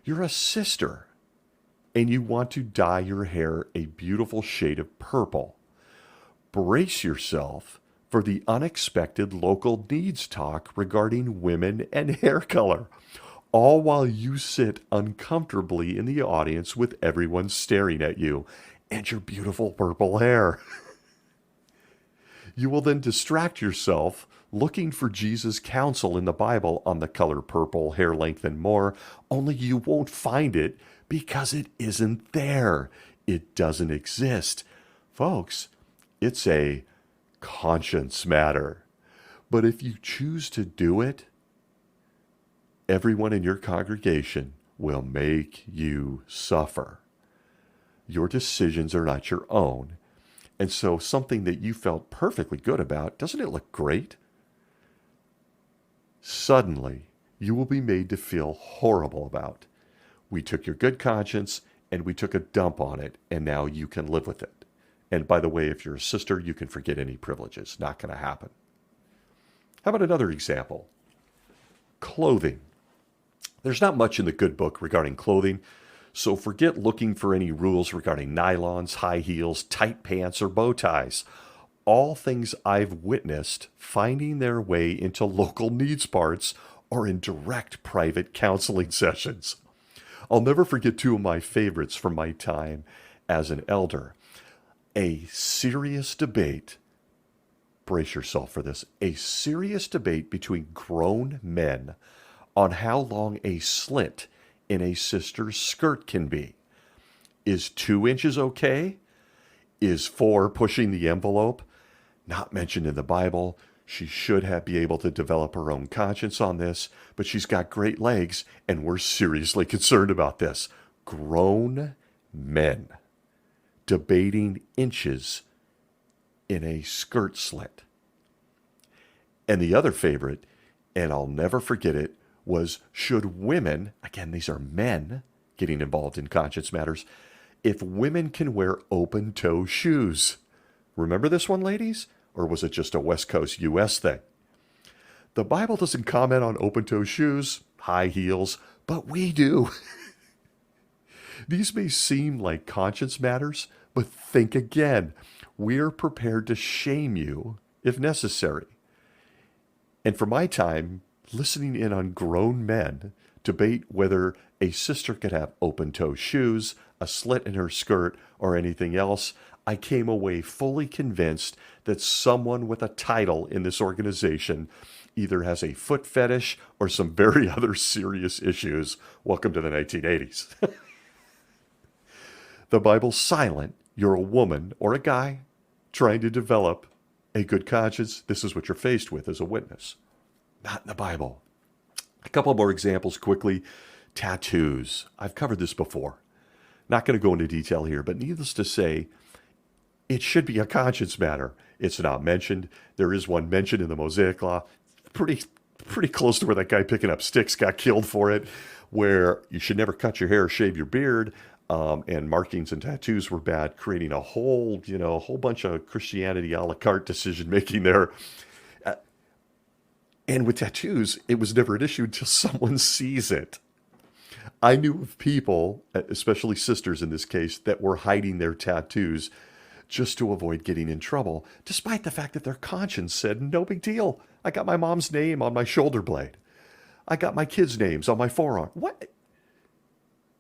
You're a sister and you want to dye your hair a beautiful shade of purple. Brace yourself for the unexpected local needs talk regarding women and hair color, all while you sit uncomfortably in the audience with everyone staring at you and your beautiful purple hair. You will then distract yourself looking for Jesus' counsel in the Bible on the color purple, hair length, and more, only you won't find it because it isn't there. It doesn't exist. Folks, it's a conscience matter. But if you choose to do it, everyone in your congregation will make you suffer. Your decisions are not your own. And so something that you felt perfectly good about, doesn't it look great? Suddenly, you will be made to feel horrible about. We took your good conscience and we took a dump on it, and now you can live with it. And by the way, if you're a sister, you can forget any privileges. Not going to happen. How about another example? Clothing. There's not much in the good book regarding clothing, so forget looking for any rules regarding nylons, high heels, tight pants, or bow ties. All things I've witnessed finding their way into local needs parts or in direct private counseling sessions. I'll never forget two of my favorites from my time as an elder. A serious debate, brace yourself for this, a serious debate between grown men on how long a slit in a sister's skirt can be. Is 2 inches okay? Is 4 pushing the envelope? Not mentioned in the Bible. She should be able to develop her own conscience on this, but she's got great legs, and we're seriously concerned about this. Grown men debating inches in a skirt slit. And the other favorite, and I'll never forget it, was should women, again, these are men getting involved in conscience matters, if women can wear open-toe shoes. Remember this one, ladies? Or was it just a West Coast U.S. thing? The Bible doesn't comment on open-toe shoes, high heels, but we do. These may seem like conscience matters, but think again. We're prepared to shame you if necessary. And for my time, listening in on grown men debate whether a sister could have open-toe shoes, a slit in her skirt, or anything else, I came away fully convinced that someone with a title in this organization either has a foot fetish or some very other serious issues. Welcome to the 1980s. The Bible's silent. You're a woman or a guy trying to develop a good conscience. This is what you're faced with as a witness. Not in the Bible. A couple more examples quickly. Tattoos. I've covered this before. Not going to go into detail here, but needless to say, it should be a conscience matter. It's not mentioned. There is one mentioned in the Mosaic Law, pretty close to where that guy picking up sticks got killed for it, where you should never cut your hair or shave your beard, and markings and tattoos were bad, creating a whole bunch of Christianity a la carte decision making there. And with tattoos, it was never an issue until someone sees it. I knew of people, especially sisters in this case, that were hiding their tattoos just to avoid getting in trouble, despite the fact that their conscience said, no big deal. I got my mom's name on my shoulder blade. I got my kids' names on my forearm. What?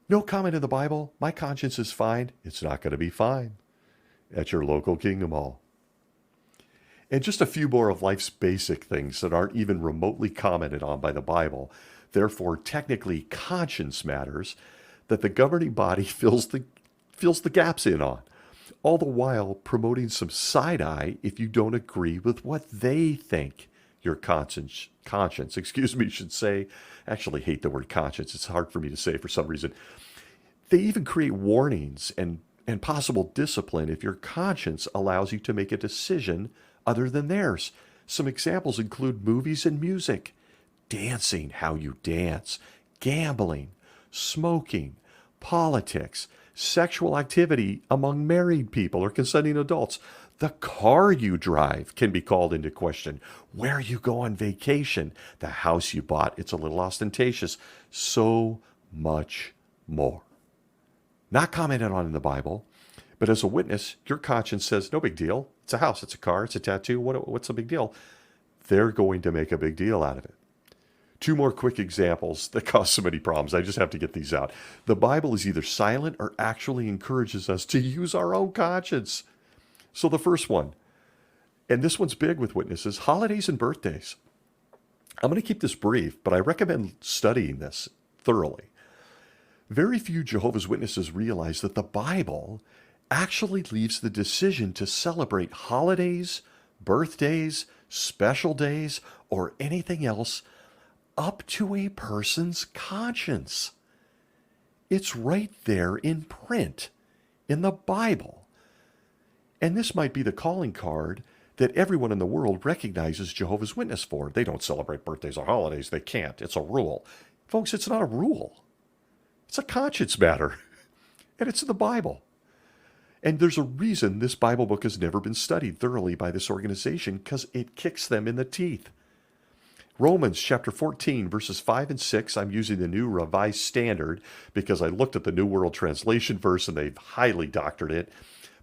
No comment in the Bible. My conscience is fine. It's not going to be fine. at your local Kingdom Hall. And just a few more of life's basic things that aren't even remotely commented on by the Bible, therefore technically conscience matters, that the governing body fills the gaps in on, all the while promoting some side eye if you don't agree with what they think your conscience should say. I actually hate the word conscience. It's hard for me to say for some reason. They even create warnings and possible discipline if your conscience allows you to make a decision other than theirs. Some examples include movies and music, dancing, how you dance, gambling, smoking, politics, sexual activity among married people or consenting adults. The car you drive can be called into question. Where you go on vacation, the house you bought, it's a little ostentatious. So much more. Not commented on in the Bible, but as a witness, your conscience says, no big deal. It's a house, it's a car, it's a tattoo. What's the big deal? They're going to make a big deal out of it. Two more quick examples that cause so many problems. I just have to get these out. The Bible is either silent or actually encourages us to use our own conscience. So the first one, and this one's big with witnesses, holidays and birthdays. I'm going to keep this brief, but I recommend studying this thoroughly. Very few Jehovah's Witnesses realize that the Bible actually leaves the decision to celebrate holidays, birthdays, special days, or anything else up to a person's conscience. It's right there in print in the Bible. And this might be the calling card that everyone in the world recognizes Jehovah's Witness for. They don't celebrate birthdays or holidays. They can't. It's a rule. Folks, it's not a rule. It's a conscience matter. And it's in the Bible. And there's a reason this Bible book has never been studied thoroughly by this organization, because it kicks them in the teeth. Romans chapter 14, verses 5 and 6, I'm using the New Revised Standard because I looked at the New World Translation verse and they've highly doctored it.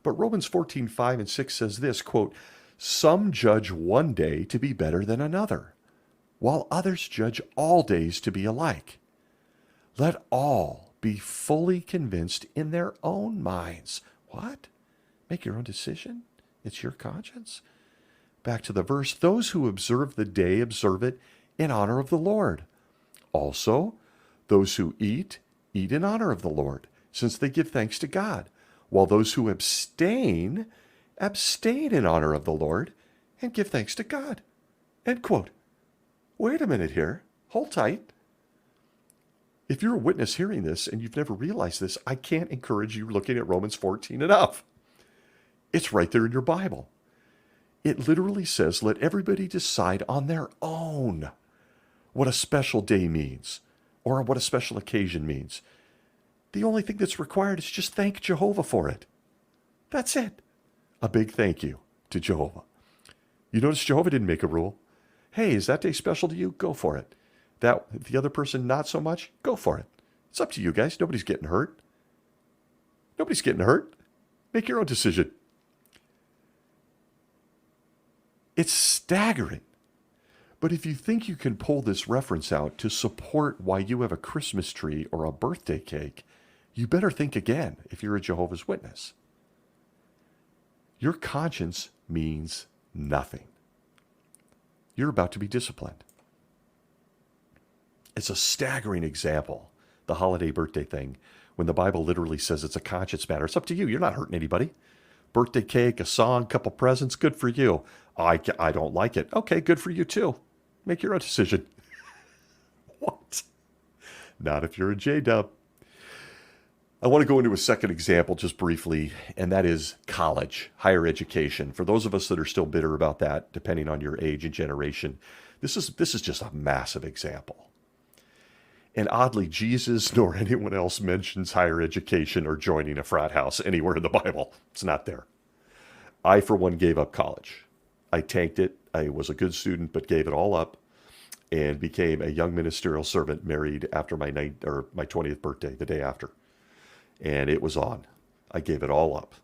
But Romans 14, 5 and 6 says this, quote, some judge one day to be better than another, while others judge all days to be alike. Let all be fully convinced in their own minds. What? Make your own decision? It's your conscience? Back to the verse, those who observe the day observe it in honor of the Lord. Also, those who eat in honor of the Lord, since they give thanks to God, while those who abstain in honor of the Lord and give thanks to God. End quote. Wait a minute here. Hold tight. If you're a witness hearing this and you've never realized this, I can't encourage you looking at Romans 14 enough. It's right there in your Bible. It literally says, let everybody decide on their own what a special day means or what a special occasion means. The only thing that's required is just thank Jehovah for it. That's it. A big thank you to Jehovah. You notice Jehovah didn't make a rule. Hey, is that day special to you? Go for it. That the other person not so much? Go for it. It's up to you guys. Nobody's getting hurt. Nobody's getting hurt. Make your own decision. It's staggering. But if you think you can pull this reference out to support why you have a Christmas tree or a birthday cake, you better think again if you're a Jehovah's Witness. Your conscience means nothing. You're about to be disciplined. It's a staggering example, the holiday birthday thing, when the Bible literally says it's a conscience matter. It's up to you. You're not hurting anybody. Birthday cake, a song, couple presents, good for you. I don't like it. Okay, good for you too. Make your own decision. What? Not if you're a J-dub. I want to go into a second example just briefly, and that is college, higher education. For those of us that are still bitter about that, depending on your age and generation, this is just a massive example. And oddly, Jesus nor anyone else mentions higher education or joining a frat house anywhere in the Bible. It's not there. I, for one, gave up college. I tanked it. I was a good student, but gave it all up and became a young ministerial servant, married after my 20th birthday, the day after. And it was on. I gave it all up.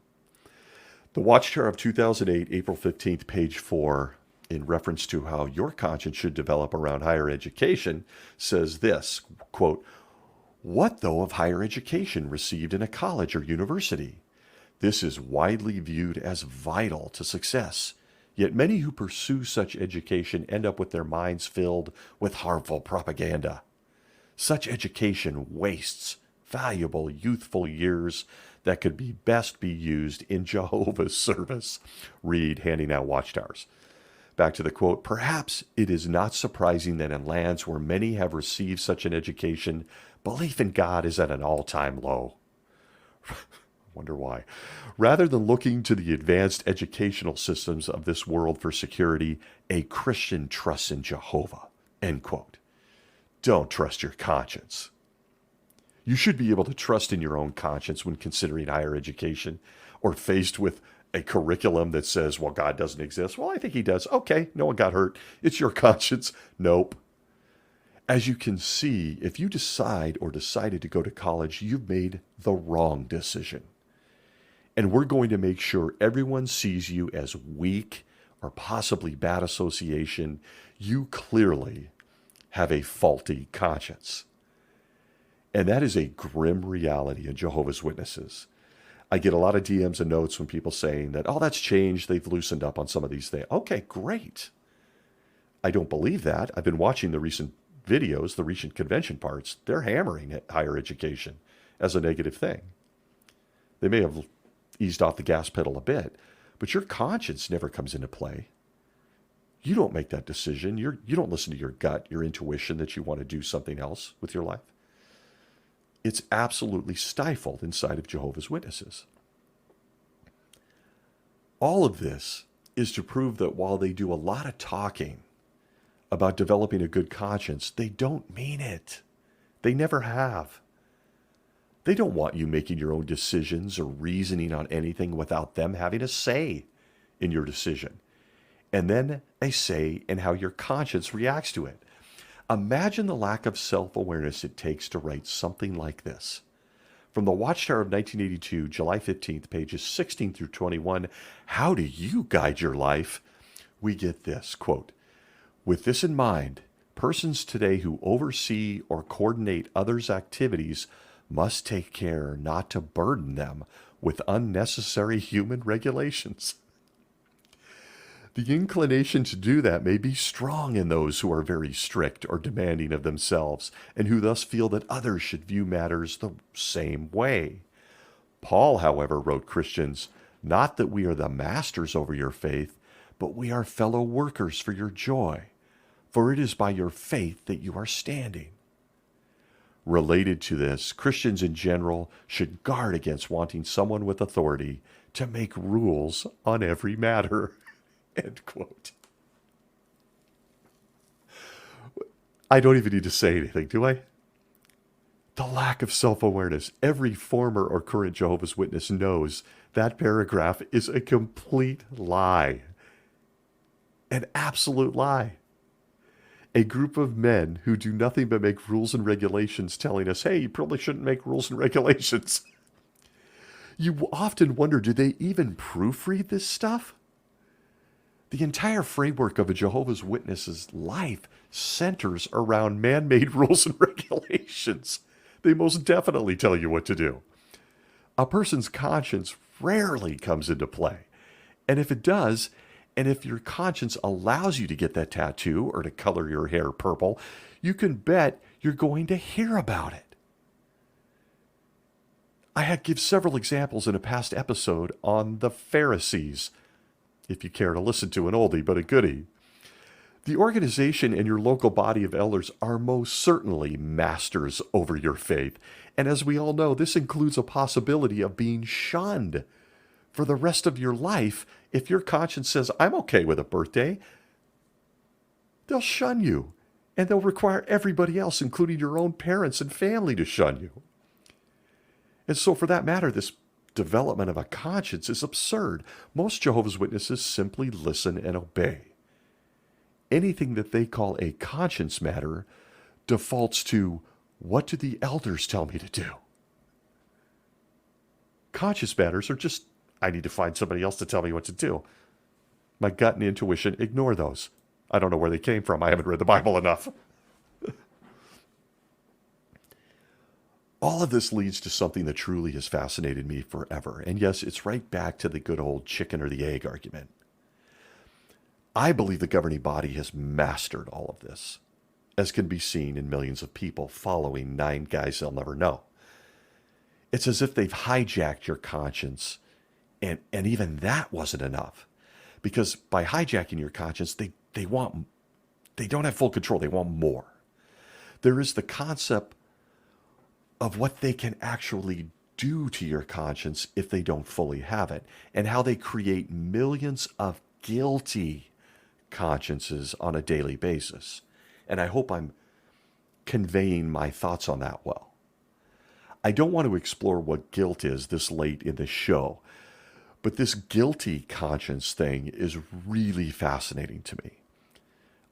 The Watchtower of 2008, April 15th, page 4, in reference to how your conscience should develop around higher education, says this, quote, what though of higher education received in a college or university? This is widely viewed as vital to success. Yet many who pursue such education end up with their minds filled with harmful propaganda. Such education wastes valuable youthful years that could best be used in Jehovah's service. Read Handing Out Watchtowers. Back to the quote, perhaps it is not surprising that in lands where many have received such an education, belief in God is at an all-time low. Wonder why. Rather than looking to the advanced educational systems of this world for security, a Christian trusts in Jehovah. End quote. Don't trust your conscience. You should be able to trust in your own conscience when considering higher education or faced with a curriculum that says, well, God doesn't exist. Well, I think he does. Okay, no one got hurt. It's your conscience. Nope. As you can see, if you decided to go to college, you've made the wrong decision. And we're going to make sure everyone sees you as weak or possibly bad association. You clearly have a faulty conscience. And that is a grim reality in Jehovah's Witnesses. I get a lot of DMs and notes from people saying that, oh, that's changed. They've loosened up on some of these things. Okay, great. I don't believe that. I've been watching the recent videos, the recent convention parts. They're hammering at higher education as a negative thing. They may have eased off the gas pedal a bit, but your conscience never comes into play. You don't make that decision. You don't listen to your gut, your intuition that you want to do something else with your life. It's absolutely stifled inside of Jehovah's Witnesses. All of this is to prove that while they do a lot of talking about developing a good conscience, they don't mean it. They never have. They don't want you making your own decisions or reasoning on anything without them having a say in your decision. And then a say in how your conscience reacts to it. Imagine the lack of self-awareness it takes to write something like this. From the Watchtower of 1982, July 15th, pages 16 through 21, how do you guide your life? We get this, quote, with this in mind, persons today who oversee or coordinate others' activities must take care not to burden them with unnecessary human regulations. The inclination to do that may be strong in those who are very strict or demanding of themselves, and who thus feel that others should view matters the same way. Paul, however, wrote Christians, not that we are the masters over your faith, but we are fellow workers for your joy, for it is by your faith that you are standing. Related to this, Christians in general should guard against wanting someone with authority to make rules on every matter. End quote. I don't even need to say anything, do I? The lack of self-awareness. Every former or current Jehovah's Witness knows that paragraph is a complete lie. An absolute lie. A group of men who do nothing but make rules and regulations telling us, hey, you probably shouldn't make rules and regulations. You often wonder, do they even proofread this stuff? The entire framework of a Jehovah's Witness's life centers around man-made rules and regulations. They most definitely tell you what to do. A person's conscience rarely comes into play. And if it does, and if your conscience allows you to get that tattoo or to color your hair purple, you can bet you're going to hear about it. I had give several examples in a past episode on the Pharisees, if you care to listen to an oldie but a goodie. The organization and your local body of elders are most certainly masters over your faith. And as we all know, this includes a possibility of being shunned for the rest of your life. If your conscience says, I'm okay with a birthday, they'll shun you. And they'll require everybody else, including your own parents and family, to shun you. And so for that matter, this development of a conscience is absurd. Most Jehovah's Witnesses simply listen and obey. Anything that they call a conscience matter defaults to, what do the elders tell me to do? Conscience matters are just, I need to find somebody else to tell me what to do. My gut and intuition ignore those. I don't know where they came from. I haven't read the Bible enough. All of this leads to something that truly has fascinated me forever. And yes, it's right back to the good old chicken or the egg argument. I believe the governing body has mastered all of this, as can be seen in millions of people following 9 guys they'll never know. It's as if they've hijacked your conscience, and even that wasn't enough. Because by hijacking your conscience, they don't have full control, they want more. There is the concept of what they can actually do to your conscience if they don't fully have it, and how they create millions of guilty consciences on a daily basis. And I hope I'm conveying my thoughts on that well. I don't want to explore what guilt is this late in the show, but this guilty conscience thing is really fascinating to me.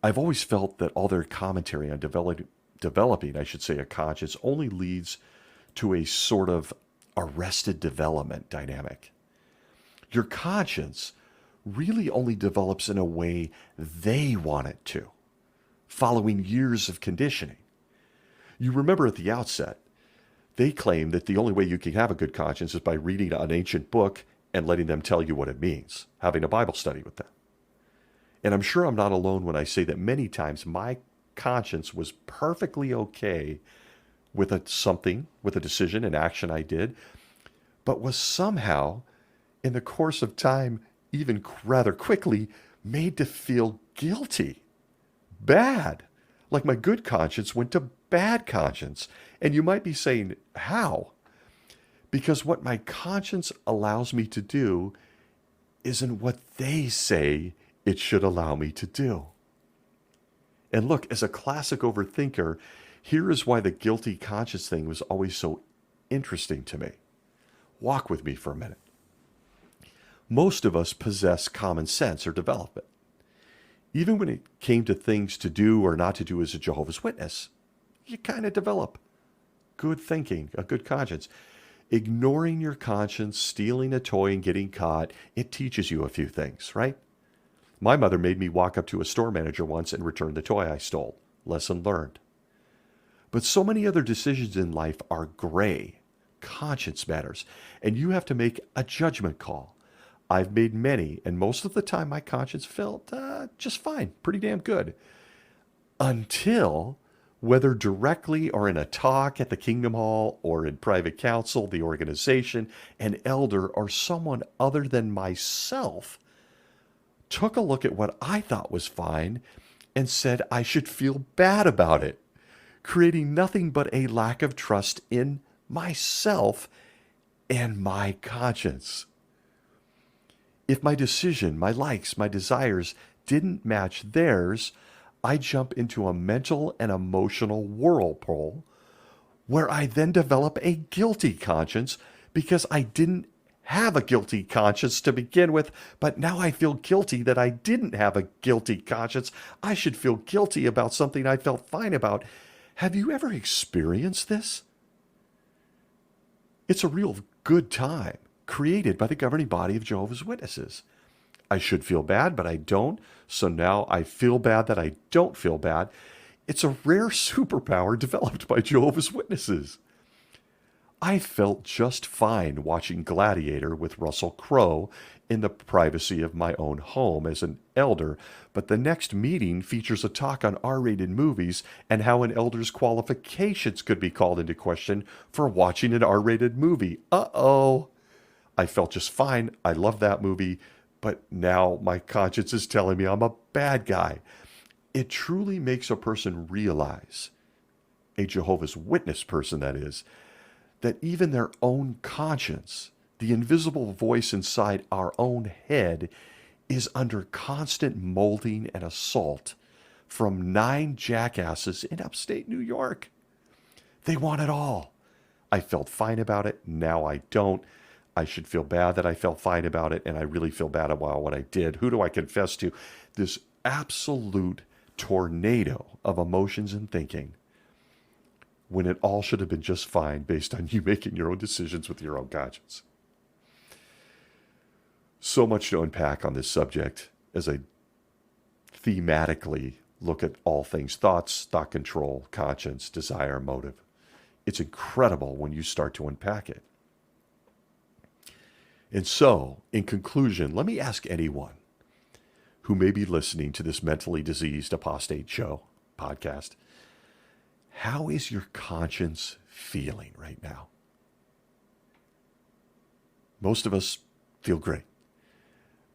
I've always felt that all their commentary on developing, I should say, a conscience only leads to a sort of arrested development dynamic. Your conscience really only develops in a way they want it to, following years of conditioning. You remember at the outset, they claim that the only way you can have a good conscience is by reading an ancient book and letting them tell you what it means, having a Bible study with them. And I'm sure I'm not alone when I say that many times my conscience was perfectly okay with a decision, an action I did, but was somehow, in the course of time, even rather quickly, made to feel guilty, bad, like my good conscience went to bad conscience. And you might be saying, how? Because what my conscience allows me to do isn't what they say it should allow me to do. And look, as a classic overthinker, here is why the guilty conscience thing was always so interesting to me. Walk with me for a minute. Most of us possess common sense or develop it. Even when it came to things to do or not to do as a Jehovah's Witness, you kind of develop good thinking, a good conscience. Ignoring your conscience, stealing a toy and getting caught, it teaches you a few things, right? My mother made me walk up to a store manager once and return the toy I stole. Lesson learned. But so many other decisions in life are gray. Conscience matters, and you have to make a judgment call. I've made many, and most of the time my conscience felt just fine, pretty damn good. Until, whether directly or in a talk at the Kingdom Hall or in private counsel, the organization, an elder, or someone other than myself took a look at what I thought was fine and said I should feel bad about it, creating nothing but a lack of trust in myself and my conscience. If my decision, my likes, my desires didn't match theirs, I jump into a mental and emotional whirlpool where I then develop a guilty conscience because I didn't have a guilty conscience to begin with, but now I feel guilty that I didn't have a guilty conscience. I should feel guilty about something I felt fine about. Have you ever experienced this? It's a real good time created by the governing body of Jehovah's Witnesses. I should feel bad, but I don't. So now I feel bad that I don't feel bad. It's a rare superpower developed by Jehovah's Witnesses. I felt just fine watching Gladiator with Russell Crowe in the privacy of my own home as an elder, but the next meeting features a talk on R-rated movies and how an elder's qualifications could be called into question for watching an R-rated movie. Uh-oh. I felt just fine. I love that movie, but now my conscience is telling me I'm a bad guy. It truly makes a person realize, a Jehovah's Witness person that is, that even their own conscience, the invisible voice inside our own head, is under constant molding and assault from 9 jackasses in upstate New York. They want it all. I felt fine about it. Now I don't. I should feel bad that I felt fine about it, and I really feel bad about what I did. Who do I confess to? This absolute tornado of emotions and thinking, when it all should have been just fine based on you making your own decisions with your own conscience. So much to unpack on this subject as I thematically look at all things thoughts, thought control, conscience, desire, motive. It's incredible when you start to unpack it. And so, in conclusion, let me ask anyone who may be listening to this mentally diseased apostate show, podcast, how is your conscience feeling right now? Most of us feel great.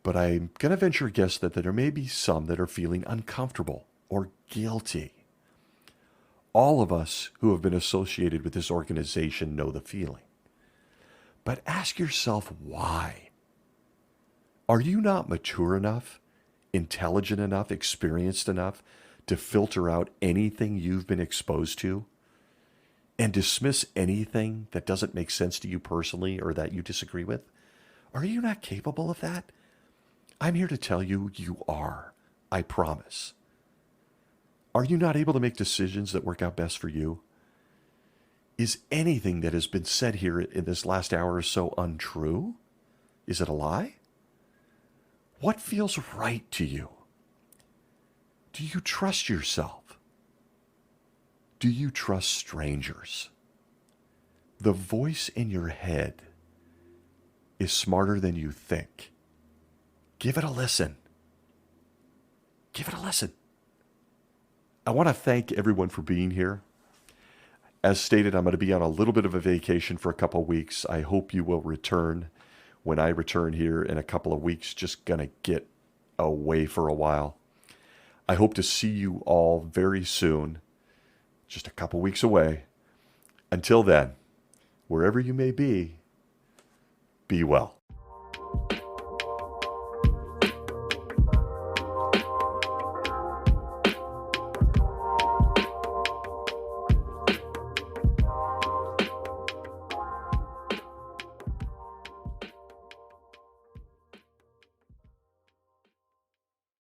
But I'm going to venture a guess that there may be some that are feeling uncomfortable or guilty. All of us who have been associated with this organization know the feeling. But ask yourself why. Are you not mature enough, intelligent enough, experienced enough to filter out anything you've been exposed to and dismiss anything that doesn't make sense to you personally or that you disagree with? Are you not capable of that? I'm here to tell you, you are. I promise. Are you not able to make decisions that work out best for you? Is anything that has been said here in this last hour or so untrue? Is it a lie? What feels right to you? Do you trust yourself? Do you trust strangers? The voice in your head is smarter than you think. Give it a listen. Give it a listen. I want to thank everyone for being here. As stated, I'm going to be on a little bit of a vacation for a couple of weeks. I hope you will return when I return here in a couple of weeks. Just going to get away for a while. I hope to see you all very soon, just a couple weeks away. Until then, wherever you may be well.